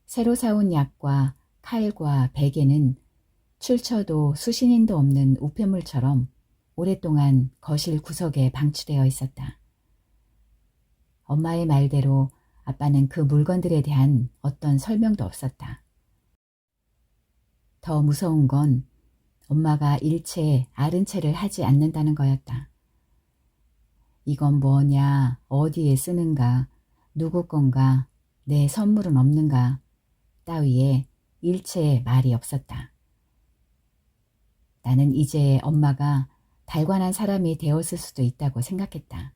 새로 사온 약과 칼과 베개는 출처도 수신인도 없는 우편물처럼 오랫동안 거실 구석에 방치되어 있었다. 엄마의 말대로 아빠는 그 물건들에 대한 어떤 설명도 없었다. 더 무서운 건 엄마가 일체 아른 채를 하지 않는다는 거였다. 이건 뭐냐, 어디에 쓰는가, 누구 건가, 내 선물은 없는가 따위에 일체 말이 없었다. 나는 이제 엄마가 달관한 사람이 되었을 수도 있다고 생각했다.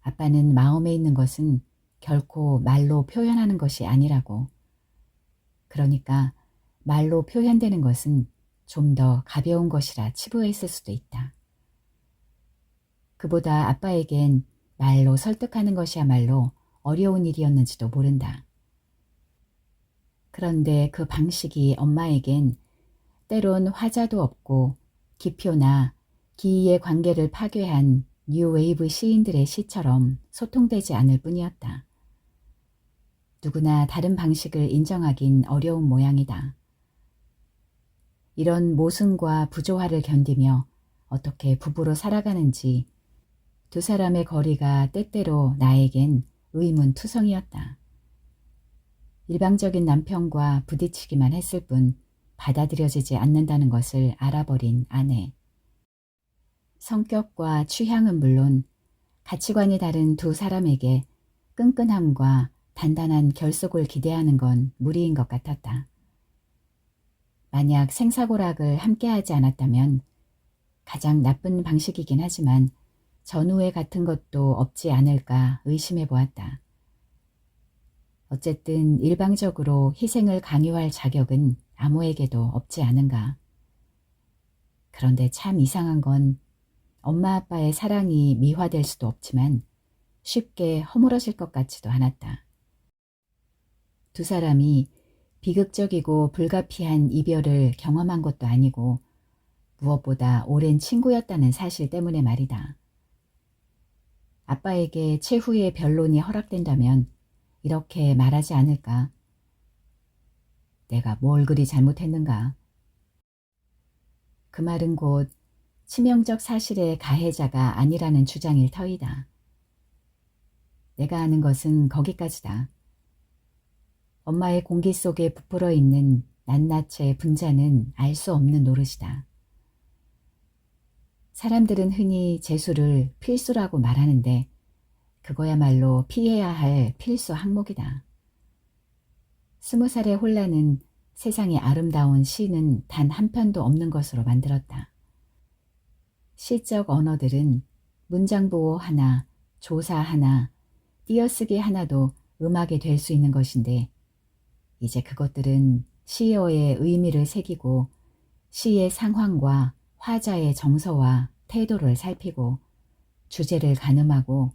아빠는 마음에 있는 것은 결코 말로 표현하는 것이 아니라고. 그러니까 말로 표현되는 것은 좀 더 가벼운 것이라 치부했을 수도 있다. 그보다 아빠에겐 말로 설득하는 것이야말로 어려운 일이었는지도 모른다. 그런데 그 방식이 엄마에겐 때론 화자도 없고 기표나 기이의 관계를 파괴한 뉴웨이브 시인들의 시처럼 소통되지 않을 뿐이었다. 누구나 다른 방식을 인정하긴 어려운 모양이다. 이런 모순과 부조화를 견디며 어떻게 부부로 살아가는지 두 사람의 거리가 때때로 나에겐 의문투성이었다. 일방적인 남편과 부딪히기만 했을 뿐 받아들여지지 않는다는 것을 알아버린 아내. 성격과 취향은 물론 가치관이 다른 두 사람에게 끈끈함과 단단한 결속을 기대하는 건 무리인 것 같았다. 만약 생사고락을 함께하지 않았다면 가장 나쁜 방식이긴 하지만 전우회 같은 것도 없지 않을까 의심해 보았다. 어쨌든 일방적으로 희생을 강요할 자격은 아무에게도 없지 않은가. 그런데 참 이상한 건 엄마 아빠의 사랑이 미화될 수도 없지만 쉽게 허물어질 것 같지도 않았다. 두 사람이 비극적이고 불가피한 이별을 경험한 것도 아니고 무엇보다 오랜 친구였다는 사실 때문에 말이다. 아빠에게 최후의 변론이 허락된다면 이렇게 말하지 않을까? 내가 뭘 그리 잘못했는가? 그 말은 곧 치명적 사실의 가해자가 아니라는 주장일 터이다. 내가 아는 것은 거기까지다. 엄마의 공기 속에 부풀어 있는 낱낱의 분자는 알 수 없는 노릇이다. 사람들은 흔히 재수를 필수라고 말하는데 그거야말로 피해야 할 필수 항목이다. 20살의 혼란은 세상에 아름다운 시는 단 한 편도 없는 것으로 만들었다. 시적 언어들은 문장보호 하나, 조사 하나, 띄어쓰기 하나도 음악이 될 수 있는 것인데 이제 그것들은 시어의 의미를 새기고 시의 상황과 화자의 정서와 태도를 살피고 주제를 가늠하고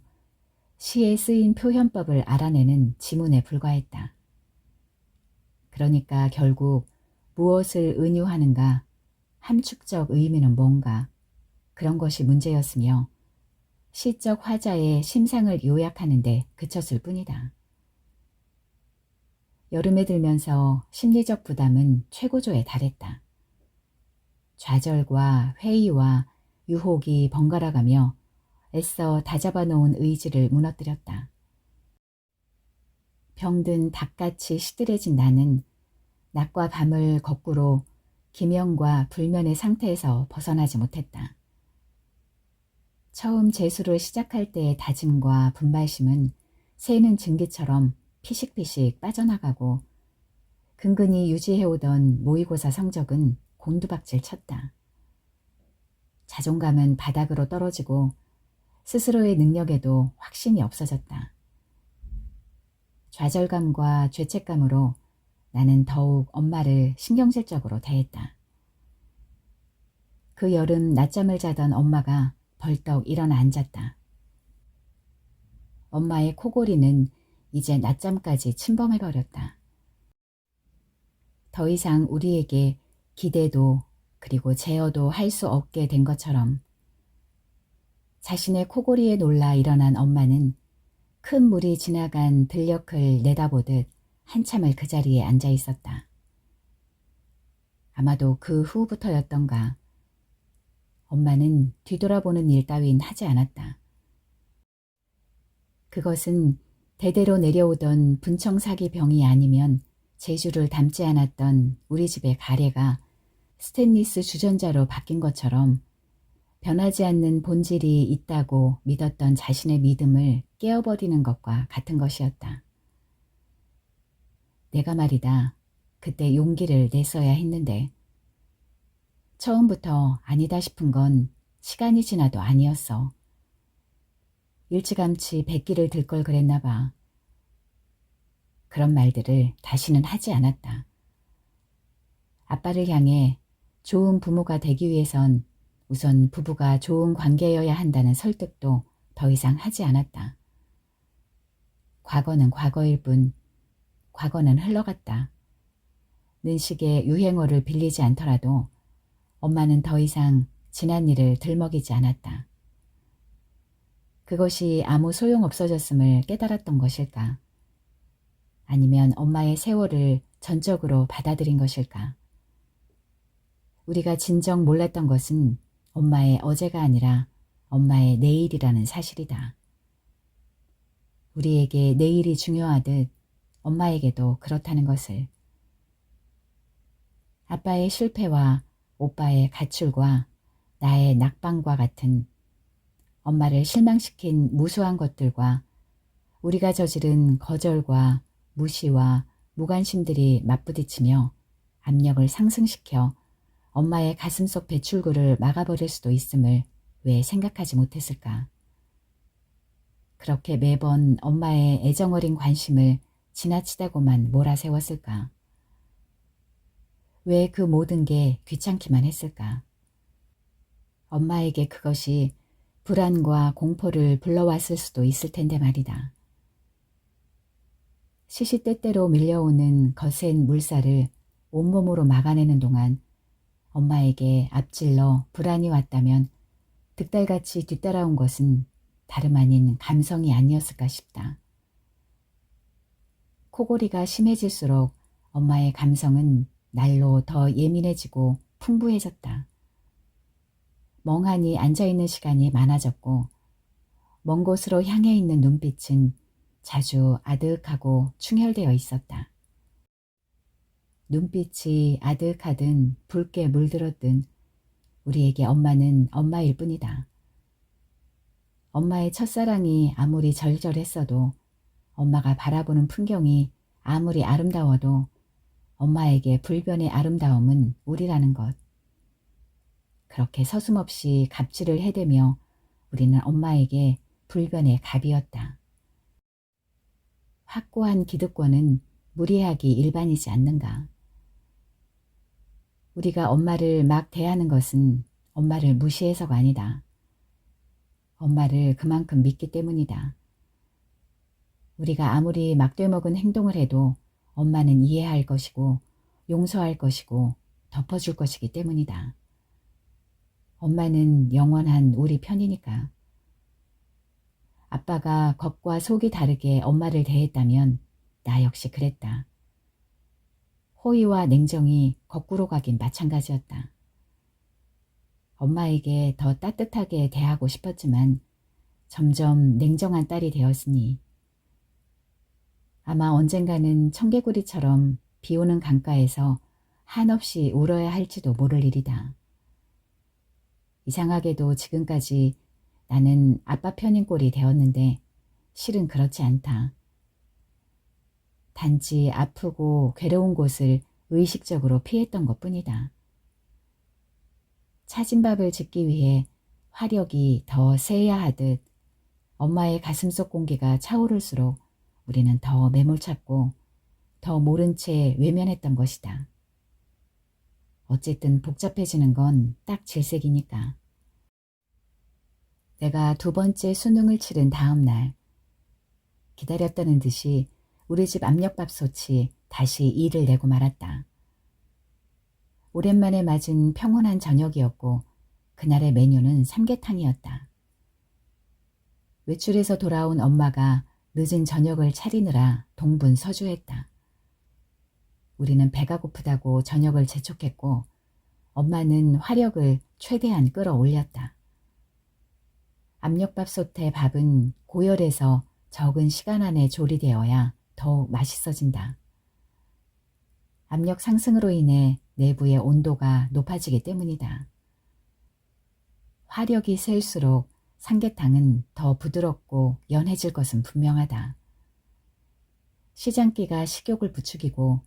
시에 쓰인 표현법을 알아내는 지문에 불과했다. 그러니까 결국 무엇을 은유하는가, 함축적 의미는 뭔가, 그런 것이 문제였으며 시적 화자의 심상을 요약하는 데 그쳤을 뿐이다. 여름에 들면서 심리적 부담은 최고조에 달했다. 좌절과 회의와 유혹이 번갈아가며 애써 다잡아 놓은 의지를 무너뜨렸다. 병든 닭같이 시들해진 나는 낮과 밤을 거꾸로 기면과 불면의 상태에서 벗어나지 못했다. 처음 재수를 시작할 때의 다짐과 분발심은 새는 증기처럼 피식피식 빠져나가고 근근히 유지해오던 모의고사 성적은 곤두박질 쳤다. 자존감은 바닥으로 떨어지고 스스로의 능력에도 확신이 없어졌다. 좌절감과 죄책감으로 나는 더욱 엄마를 신경질적으로 대했다. 그 여름 낮잠을 자던 엄마가 벌떡 일어나 앉았다. 엄마의 코골이는 이제 낮잠까지 침범해버렸다. 더 이상 우리에게 기대도 그리고 제어도 할 수 없게 된 것처럼 자신의 코골이에 놀라 일어난 엄마는 큰 물이 지나간 들녘을 내다보듯 한참을 그 자리에 앉아 있었다. 아마도 그 후부터였던가 엄마는 뒤돌아보는 일 따윈 하지 않았다. 그것은 대대로 내려오던 분청사기 병이 아니면 재주를 담지 않았던 우리 집의 가래가 스테인리스 주전자로 바뀐 것처럼 변하지 않는 본질이 있다고 믿었던 자신의 믿음을 깨어버리는 것과 같은 것이었다. 내가 말이다. 그때 용기를 냈어야 했는데 처음부터 아니다 싶은 건 시간이 지나도 아니었어. 일찌감치 백기를 들 걸 그랬나 봐. 그런 말들을 다시는 하지 않았다. 아빠를 향해 좋은 부모가 되기 위해선 우선 부부가 좋은 관계여야 한다는 설득도 더 이상 하지 않았다. 과거는 과거일 뿐, 과거는 흘러갔다. 는 식의 유행어를 빌리지 않더라도 엄마는 더 이상 지난 일을 들먹이지 않았다. 그것이 아무 소용없어졌음을 깨달았던 것일까? 아니면 엄마의 세월을 전적으로 받아들인 것일까? 우리가 진정 몰랐던 것은 엄마의 어제가 아니라 엄마의 내일이라는 사실이다. 우리에게 내일이 중요하듯 엄마에게도 그렇다는 것을. 아빠의 실패와 오빠의 가출과 나의 낙방과 같은 엄마를 실망시킨 무수한 것들과 우리가 저지른 거절과 무시와 무관심들이 맞부딪히며 압력을 상승시켜 엄마의 가슴속 배출구를 막아버릴 수도 있음을 왜 생각하지 못했을까? 그렇게 매번 엄마의 애정어린 관심을 지나치다고만 몰아세웠을까? 왜 그 모든 게 귀찮기만 했을까? 엄마에게 그것이 불안과 공포를 불러왔을 수도 있을 텐데 말이다. 시시때때로 밀려오는 거센 물살을 온몸으로 막아내는 동안 엄마에게 앞질러 불안이 왔다면 득달같이 뒤따라온 것은 다름 아닌 감성이 아니었을까 싶다. 코골이가 심해질수록 엄마의 감성은 날로 더 예민해지고 풍부해졌다. 멍하니 앉아있는 시간이 많아졌고 먼 곳으로 향해 있는 눈빛은 자주 아득하고 충혈되어 있었다. 눈빛이 아득하든 붉게 물들었든 우리에게 엄마는 엄마일 뿐이다. 엄마의 첫사랑이 아무리 절절했어도 엄마가 바라보는 풍경이 아무리 아름다워도 엄마에게 불변의 아름다움은 우리라는 것. 그렇게 서슴없이 갑질을 해대며 우리는 엄마에게 불변의 갑이었다. 확고한 기득권은 무리하기 일반이지 않는가. 우리가 엄마를 막 대하는 것은 엄마를 무시해서가 아니다. 엄마를 그만큼 믿기 때문이다. 우리가 아무리 막되먹은 행동을 해도 엄마는 이해할 것이고 용서할 것이고 덮어줄 것이기 때문이다. 엄마는 영원한 우리 편이니까. 아빠가 겉과 속이 다르게 엄마를 대했다면 나 역시 그랬다. 호의와 냉정이 거꾸로 가긴 마찬가지였다. 엄마에게 더 따뜻하게 대하고 싶었지만 점점 냉정한 딸이 되었으니 아마 언젠가는 청개구리처럼 비오는 강가에서 한없이 울어야 할지도 모를 일이다. 이상하게도 지금까지 나는 아빠 편인 꼴이 되었는데 실은 그렇지 않다. 단지 아프고 괴로운 곳을 의식적으로 피했던 것뿐이다. 차진 밥을 짓기 위해 화력이 더 세야 하듯 엄마의 가슴속 공기가 차오를수록 우리는 더 매몰찼고 더 모른 채 외면했던 것이다. 어쨌든 복잡해지는 건 딱 질색이니까. 내가 두 번째 수능을 치른 다음 날 기다렸다는 듯이 우리 집 압력밥솥이 다시 일을 내고 말았다. 오랜만에 맞은 평온한 저녁이었고 그날의 메뉴는 삼계탕이었다. 외출해서 돌아온 엄마가 늦은 저녁을 차리느라 동분서주했다. 우리는 배가 고프다고 저녁을 재촉했고 엄마는 화력을 최대한 끌어올렸다. 압력밥솥의 밥은 고열해서 적은 시간 안에 조리되어야 더욱 맛있어진다. 압력 상승으로 인해 내부의 온도가 높아지기 때문이다. 화력이 셀수록 삼계탕은 더 부드럽고 연해질 것은 분명하다. 시장기가 식욕을 부추기고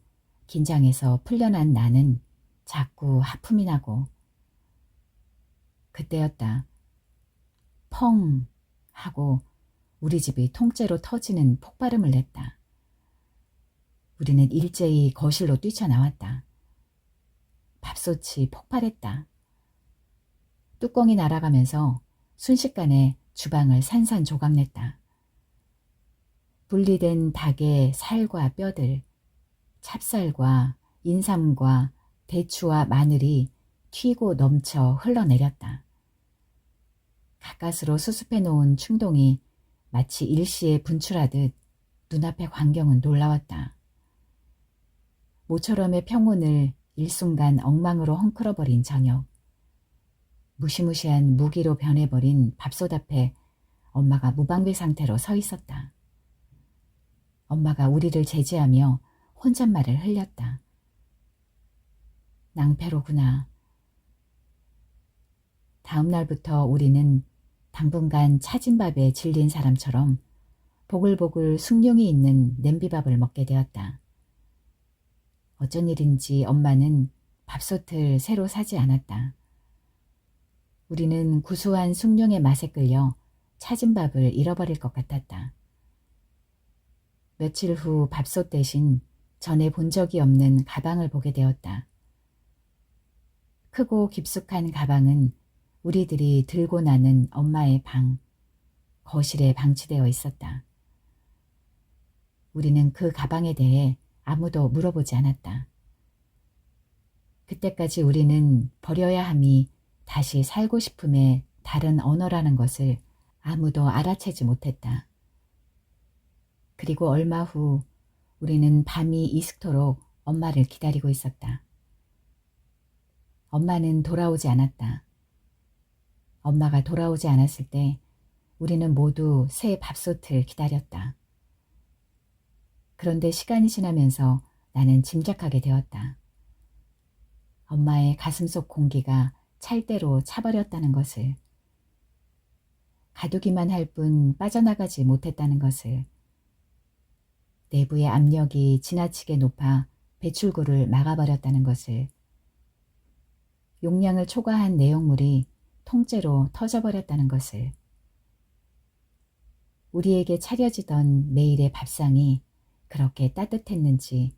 긴장해서 풀려난 나는 자꾸 하품이 나고 그때였다. 펑 하고 우리 집이 통째로 터지는 폭발음을 냈다. 우리는 일제히 거실로 뛰쳐나왔다. 밥솥이 폭발했다. 뚜껑이 날아가면서 순식간에 주방을 산산조각냈다. 분리된 닭의 살과 뼈들, 찹쌀과 인삼과 대추와 마늘이 튀고 넘쳐 흘러내렸다. 가까스로 수습해 놓은 충동이 마치 일시에 분출하듯 눈앞의 광경은 놀라웠다. 모처럼의 평온을 일순간 엉망으로 헝클어버린 저녁. 무시무시한 무기로 변해버린 밥솥 앞에 엄마가 무방비 상태로 서 있었다. 엄마가 우리를 제지하며 혼잣말을 흘렸다. 낭패로구나. 다음 날부터 우리는 당분간 차진 밥에 질린 사람처럼 보글보글 숭늉이 있는 냄비밥을 먹게 되었다. 어쩐 일인지 엄마는 밥솥을 새로 사지 않았다. 우리는 구수한 숭늉의 맛에 끌려 차진 밥을 잃어버릴 것 같았다. 며칠 후 밥솥 대신 전에 본 적이 없는 가방을 보게 되었다. 크고 깊숙한 가방은 우리들이 들고 나는 엄마의 방, 거실에 방치되어 있었다. 우리는 그 가방에 대해 아무도 물어보지 않았다. 그때까지 우리는 버려야 함이 다시 살고 싶음의 다른 언어라는 것을 아무도 알아채지 못했다. 그리고 얼마 후 우리는 밤이 이슥토록 엄마를 기다리고 있었다. 엄마는 돌아오지 않았다. 엄마가 돌아오지 않았을 때 우리는 모두 새 밥솥을 기다렸다. 그런데 시간이 지나면서 나는 짐작하게 되었다. 엄마의 가슴속 공기가 찰대로 차버렸다는 것을, 가두기만 할 뿐 빠져나가지 못했다는 것을, 내부의 압력이 지나치게 높아 배출구를 막아버렸다는 것을, 용량을 초과한 내용물이 통째로 터져버렸다는 것을, 우리에게 차려지던 매일의 밥상이 그렇게 따뜻했는지,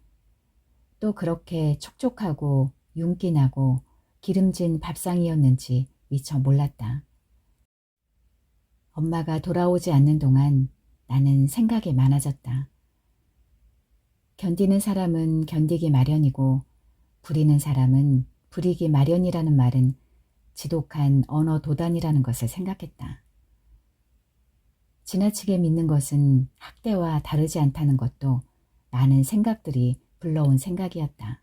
또 그렇게 촉촉하고 윤기나고 기름진 밥상이었는지 미처 몰랐다. 엄마가 돌아오지 않는 동안 나는 생각이 많아졌다. 견디는 사람은 견디기 마련이고 부리는 사람은 부리기 마련이라는 말은 지독한 언어 도단이라는 것을 생각했다. 지나치게 믿는 것은 학대와 다르지 않다는 것도 많은 생각들이 불러온 생각이었다.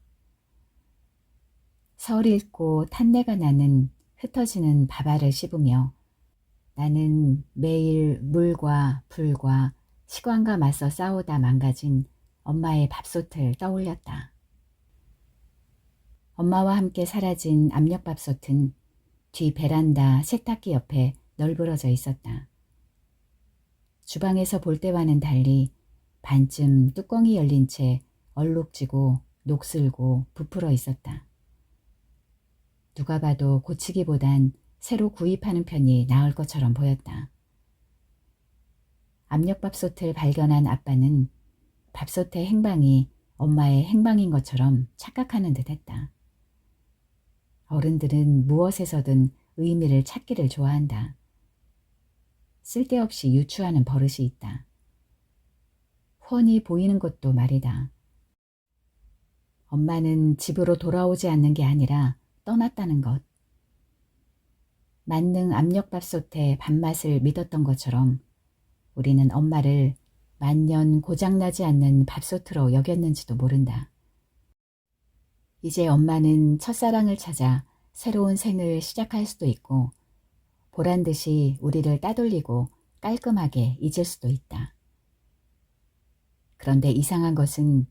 설 읽고 탄내가 나는 흩어지는 밥알을 씹으며 나는 매일 물과 불과 시간과 맞서 싸우다 망가진 엄마의 밥솥을 떠올렸다. 엄마와 함께 사라진 압력밥솥은 뒤 베란다 세탁기 옆에 널브러져 있었다. 주방에서 볼 때와는 달리 반쯤 뚜껑이 열린 채 얼룩지고 녹슬고 부풀어 있었다. 누가 봐도 고치기보단 새로 구입하는 편이 나을 것처럼 보였다. 압력밥솥을 발견한 아빠는 밥솥의 행방이 엄마의 행방인 것처럼 착각하는 듯 했다. 어른들은 무엇에서든 의미를 찾기를 좋아한다. 쓸데없이 유추하는 버릇이 있다. 훤히 보이는 것도 말이다. 엄마는 집으로 돌아오지 않는 게 아니라 떠났다는 것. 만능 압력밥솥의 밥맛을 믿었던 것처럼 우리는 엄마를 만년 고장나지 않는 밥솥으로 여겼는지도 모른다. 이제 엄마는 첫사랑을 찾아 새로운 생을 시작할 수도 있고 보란듯이 우리를 따돌리고 깔끔하게 잊을 수도 있다. 그런데 이상한 것은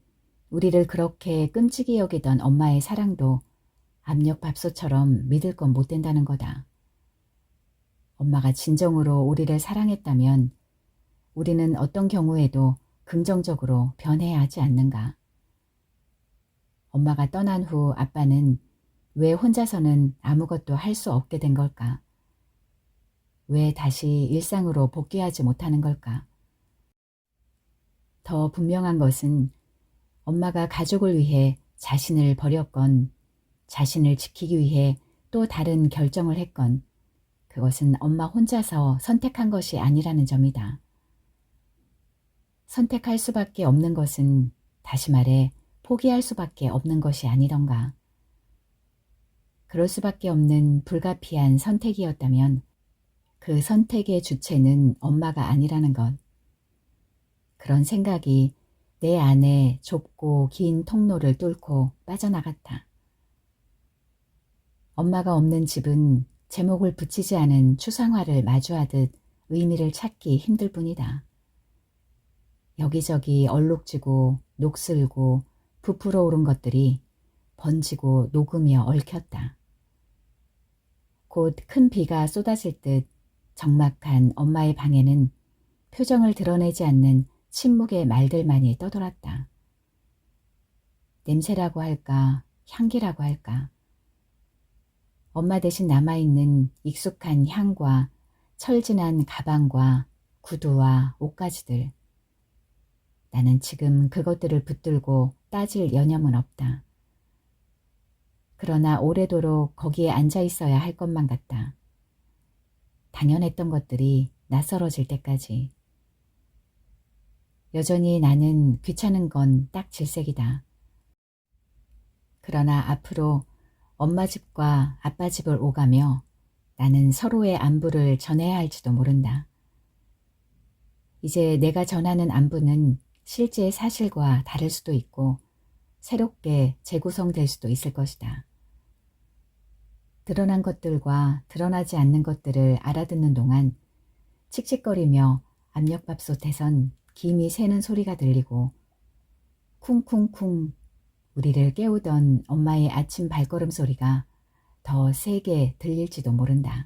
우리를 그렇게 끔찍이 여기던 엄마의 사랑도 압력밥솥처럼 믿을 건 못 된다는 거다. 엄마가 진정으로 우리를 사랑했다면 우리는 어떤 경우에도 긍정적으로 변해야 하지 않는가. 엄마가 떠난 후 아빠는 왜 혼자서는 아무것도 할 수 없게 된 걸까? 왜 다시 일상으로 복귀하지 못하는 걸까? 더 분명한 것은 엄마가 가족을 위해 자신을 버렸건 자신을 지키기 위해 또 다른 결정을 했건 그것은 엄마 혼자서 선택한 것이 아니라는 점이다. 선택할 수밖에 없는 것은 다시 말해 포기할 수밖에 없는 것이 아니던가. 그럴 수밖에 없는 불가피한 선택이었다면 그 선택의 주체는 엄마가 아니라는 것. 그런 생각이 내 안에 좁고 긴 통로를 뚫고 빠져나갔다. 엄마가 없는 집은 제목을 붙이지 않은 추상화를 마주하듯 의미를 찾기 힘들 뿐이다. 여기저기 얼룩지고 녹슬고 부풀어 오른 것들이 번지고 녹으며 얽혔다. 곧 큰 비가 쏟아질 듯 적막한 엄마의 방에는 표정을 드러내지 않는 침묵의 말들만이 떠돌았다. 냄새라고 할까, 향기라고 할까. 엄마 대신 남아있는 익숙한 향과 철진한 가방과 구두와 옷가지들. 나는 지금 그것들을 붙들고 따질 여념은 없다. 그러나 오래도록 거기에 앉아 있어야 할 것만 같다. 당연했던 것들이 낯설어질 때까지. 여전히 나는 귀찮은 건 딱 질색이다. 그러나 앞으로 엄마 집과 아빠 집을 오가며 나는 서로의 안부를 전해야 할지도 모른다. 이제 내가 전하는 안부는 실제 사실과 다를 수도 있고 새롭게 재구성될 수도 있을 것이다. 드러난 것들과 드러나지 않는 것들을 알아듣는 동안 칙칙거리며 압력밥솥에선 김이 새는 소리가 들리고 쿵쿵쿵 우리를 깨우던 엄마의 아침 발걸음 소리가 더 세게 들릴지도 모른다.